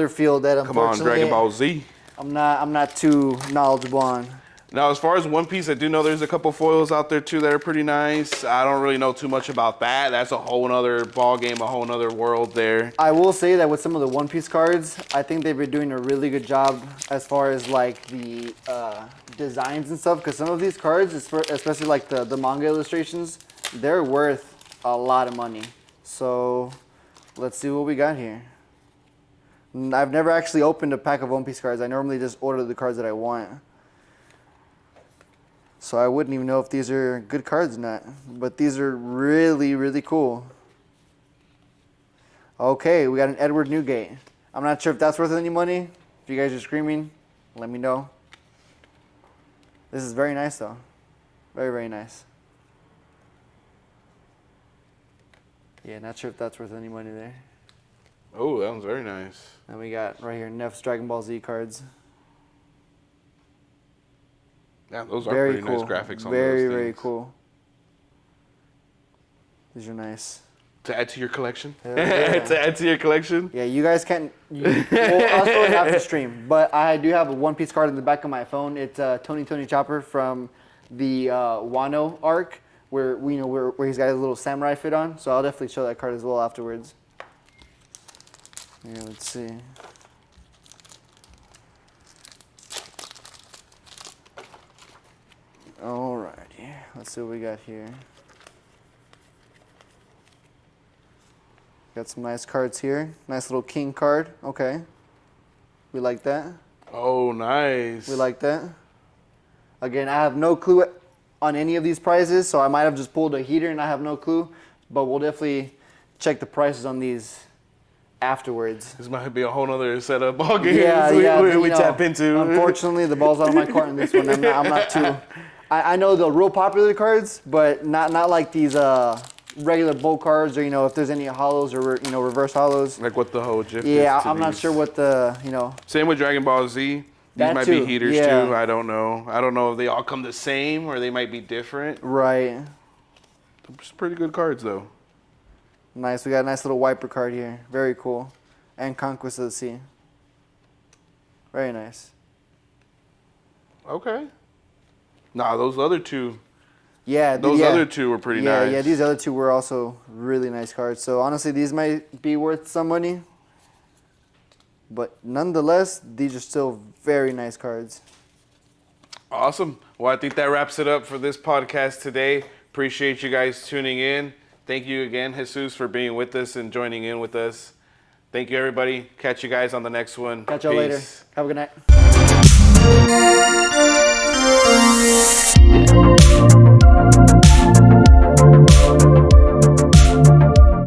[SPEAKER 2] field that
[SPEAKER 1] Come on,
[SPEAKER 2] unfortunately
[SPEAKER 1] Dragon Ball Z.
[SPEAKER 2] I'm not too knowledgeable on.
[SPEAKER 1] Now, as far as One Piece, I do know there's a couple foils out there too that are pretty nice. I don't really know too much about that. That's a whole nother ball game, a whole nother world there.
[SPEAKER 2] I will say that with some of the One Piece cards, I think they've been doing a really good job as far as like the designs and stuff. Because some of these cards, especially like the manga illustrations, they're worth a lot of money. So let's see what we got here. I've never actually opened a pack of One Piece cards. I normally just order the cards that I want. So I wouldn't even know if these are good cards or not. But these are really, really cool. Okay, we got an Edward Newgate. I'm not sure if that's worth any money. If you guys are screaming, let me know. This is very nice though. Very, very nice. Yeah, not sure if that's worth any money there.
[SPEAKER 1] Oh, that one's very nice.
[SPEAKER 2] And we got right here Neff's Dragon Ball Z cards.
[SPEAKER 1] Yeah, those are
[SPEAKER 2] Very
[SPEAKER 1] pretty
[SPEAKER 2] cool.
[SPEAKER 1] nice graphics on
[SPEAKER 2] very,
[SPEAKER 1] those
[SPEAKER 2] very
[SPEAKER 1] things.
[SPEAKER 2] cool. These are nice.
[SPEAKER 1] To add to your collection?
[SPEAKER 2] Hell yeah.
[SPEAKER 1] To add to your collection?
[SPEAKER 2] Yeah, you guys can't. Well, I'll show it after stream. But I do have a One Piece card in the back of my phone. It's Tony Chopper from the Wano arc, where where he's got his little samurai fit on. So I'll definitely show that card as well afterwards. Yeah, let's see. Alrighty, let's see what we got here. Got some nice cards here. Nice little king card. Okay. We like that.
[SPEAKER 1] Oh, nice.
[SPEAKER 2] We like that. Again, I have no clue on any of these prices, so I might have just pulled a heater and I have no clue. But we'll definitely check the prices on these afterwards.
[SPEAKER 1] This might be a whole nother set of ball games we tap into.
[SPEAKER 2] Unfortunately, the ball's out of my court in this one. I'm not too. I know the real popular cards, but not like these regular bowl cards, or if there's any hollows or reverse hollows.
[SPEAKER 1] Like what the whole GIF is.
[SPEAKER 2] Yeah,
[SPEAKER 1] to
[SPEAKER 2] I'm not
[SPEAKER 1] these.
[SPEAKER 2] sure what the
[SPEAKER 1] Same with Dragon Ball Z. These
[SPEAKER 2] That
[SPEAKER 1] might
[SPEAKER 2] too,
[SPEAKER 1] be heaters
[SPEAKER 2] yeah.
[SPEAKER 1] too. I don't know. I don't know if they all come the same or they might be different.
[SPEAKER 2] Right.
[SPEAKER 1] It's pretty good cards though.
[SPEAKER 2] Nice. We got a nice little wiper card here. Very cool. And Conquest of the Sea. Very nice.
[SPEAKER 1] Okay. Nah, those other two.
[SPEAKER 2] Yeah.
[SPEAKER 1] Those other two were pretty nice.
[SPEAKER 2] Yeah, these other two were also really nice cards. So honestly, these might be worth some money. But nonetheless, these are still very nice cards.
[SPEAKER 1] Awesome. Well, I think that wraps it up for this podcast today. Appreciate you guys tuning in. Thank you again, Jesus, for being with us and joining in with us. Thank you, everybody. Catch you guys on the next one.
[SPEAKER 2] Catch y'all later. Have a good night.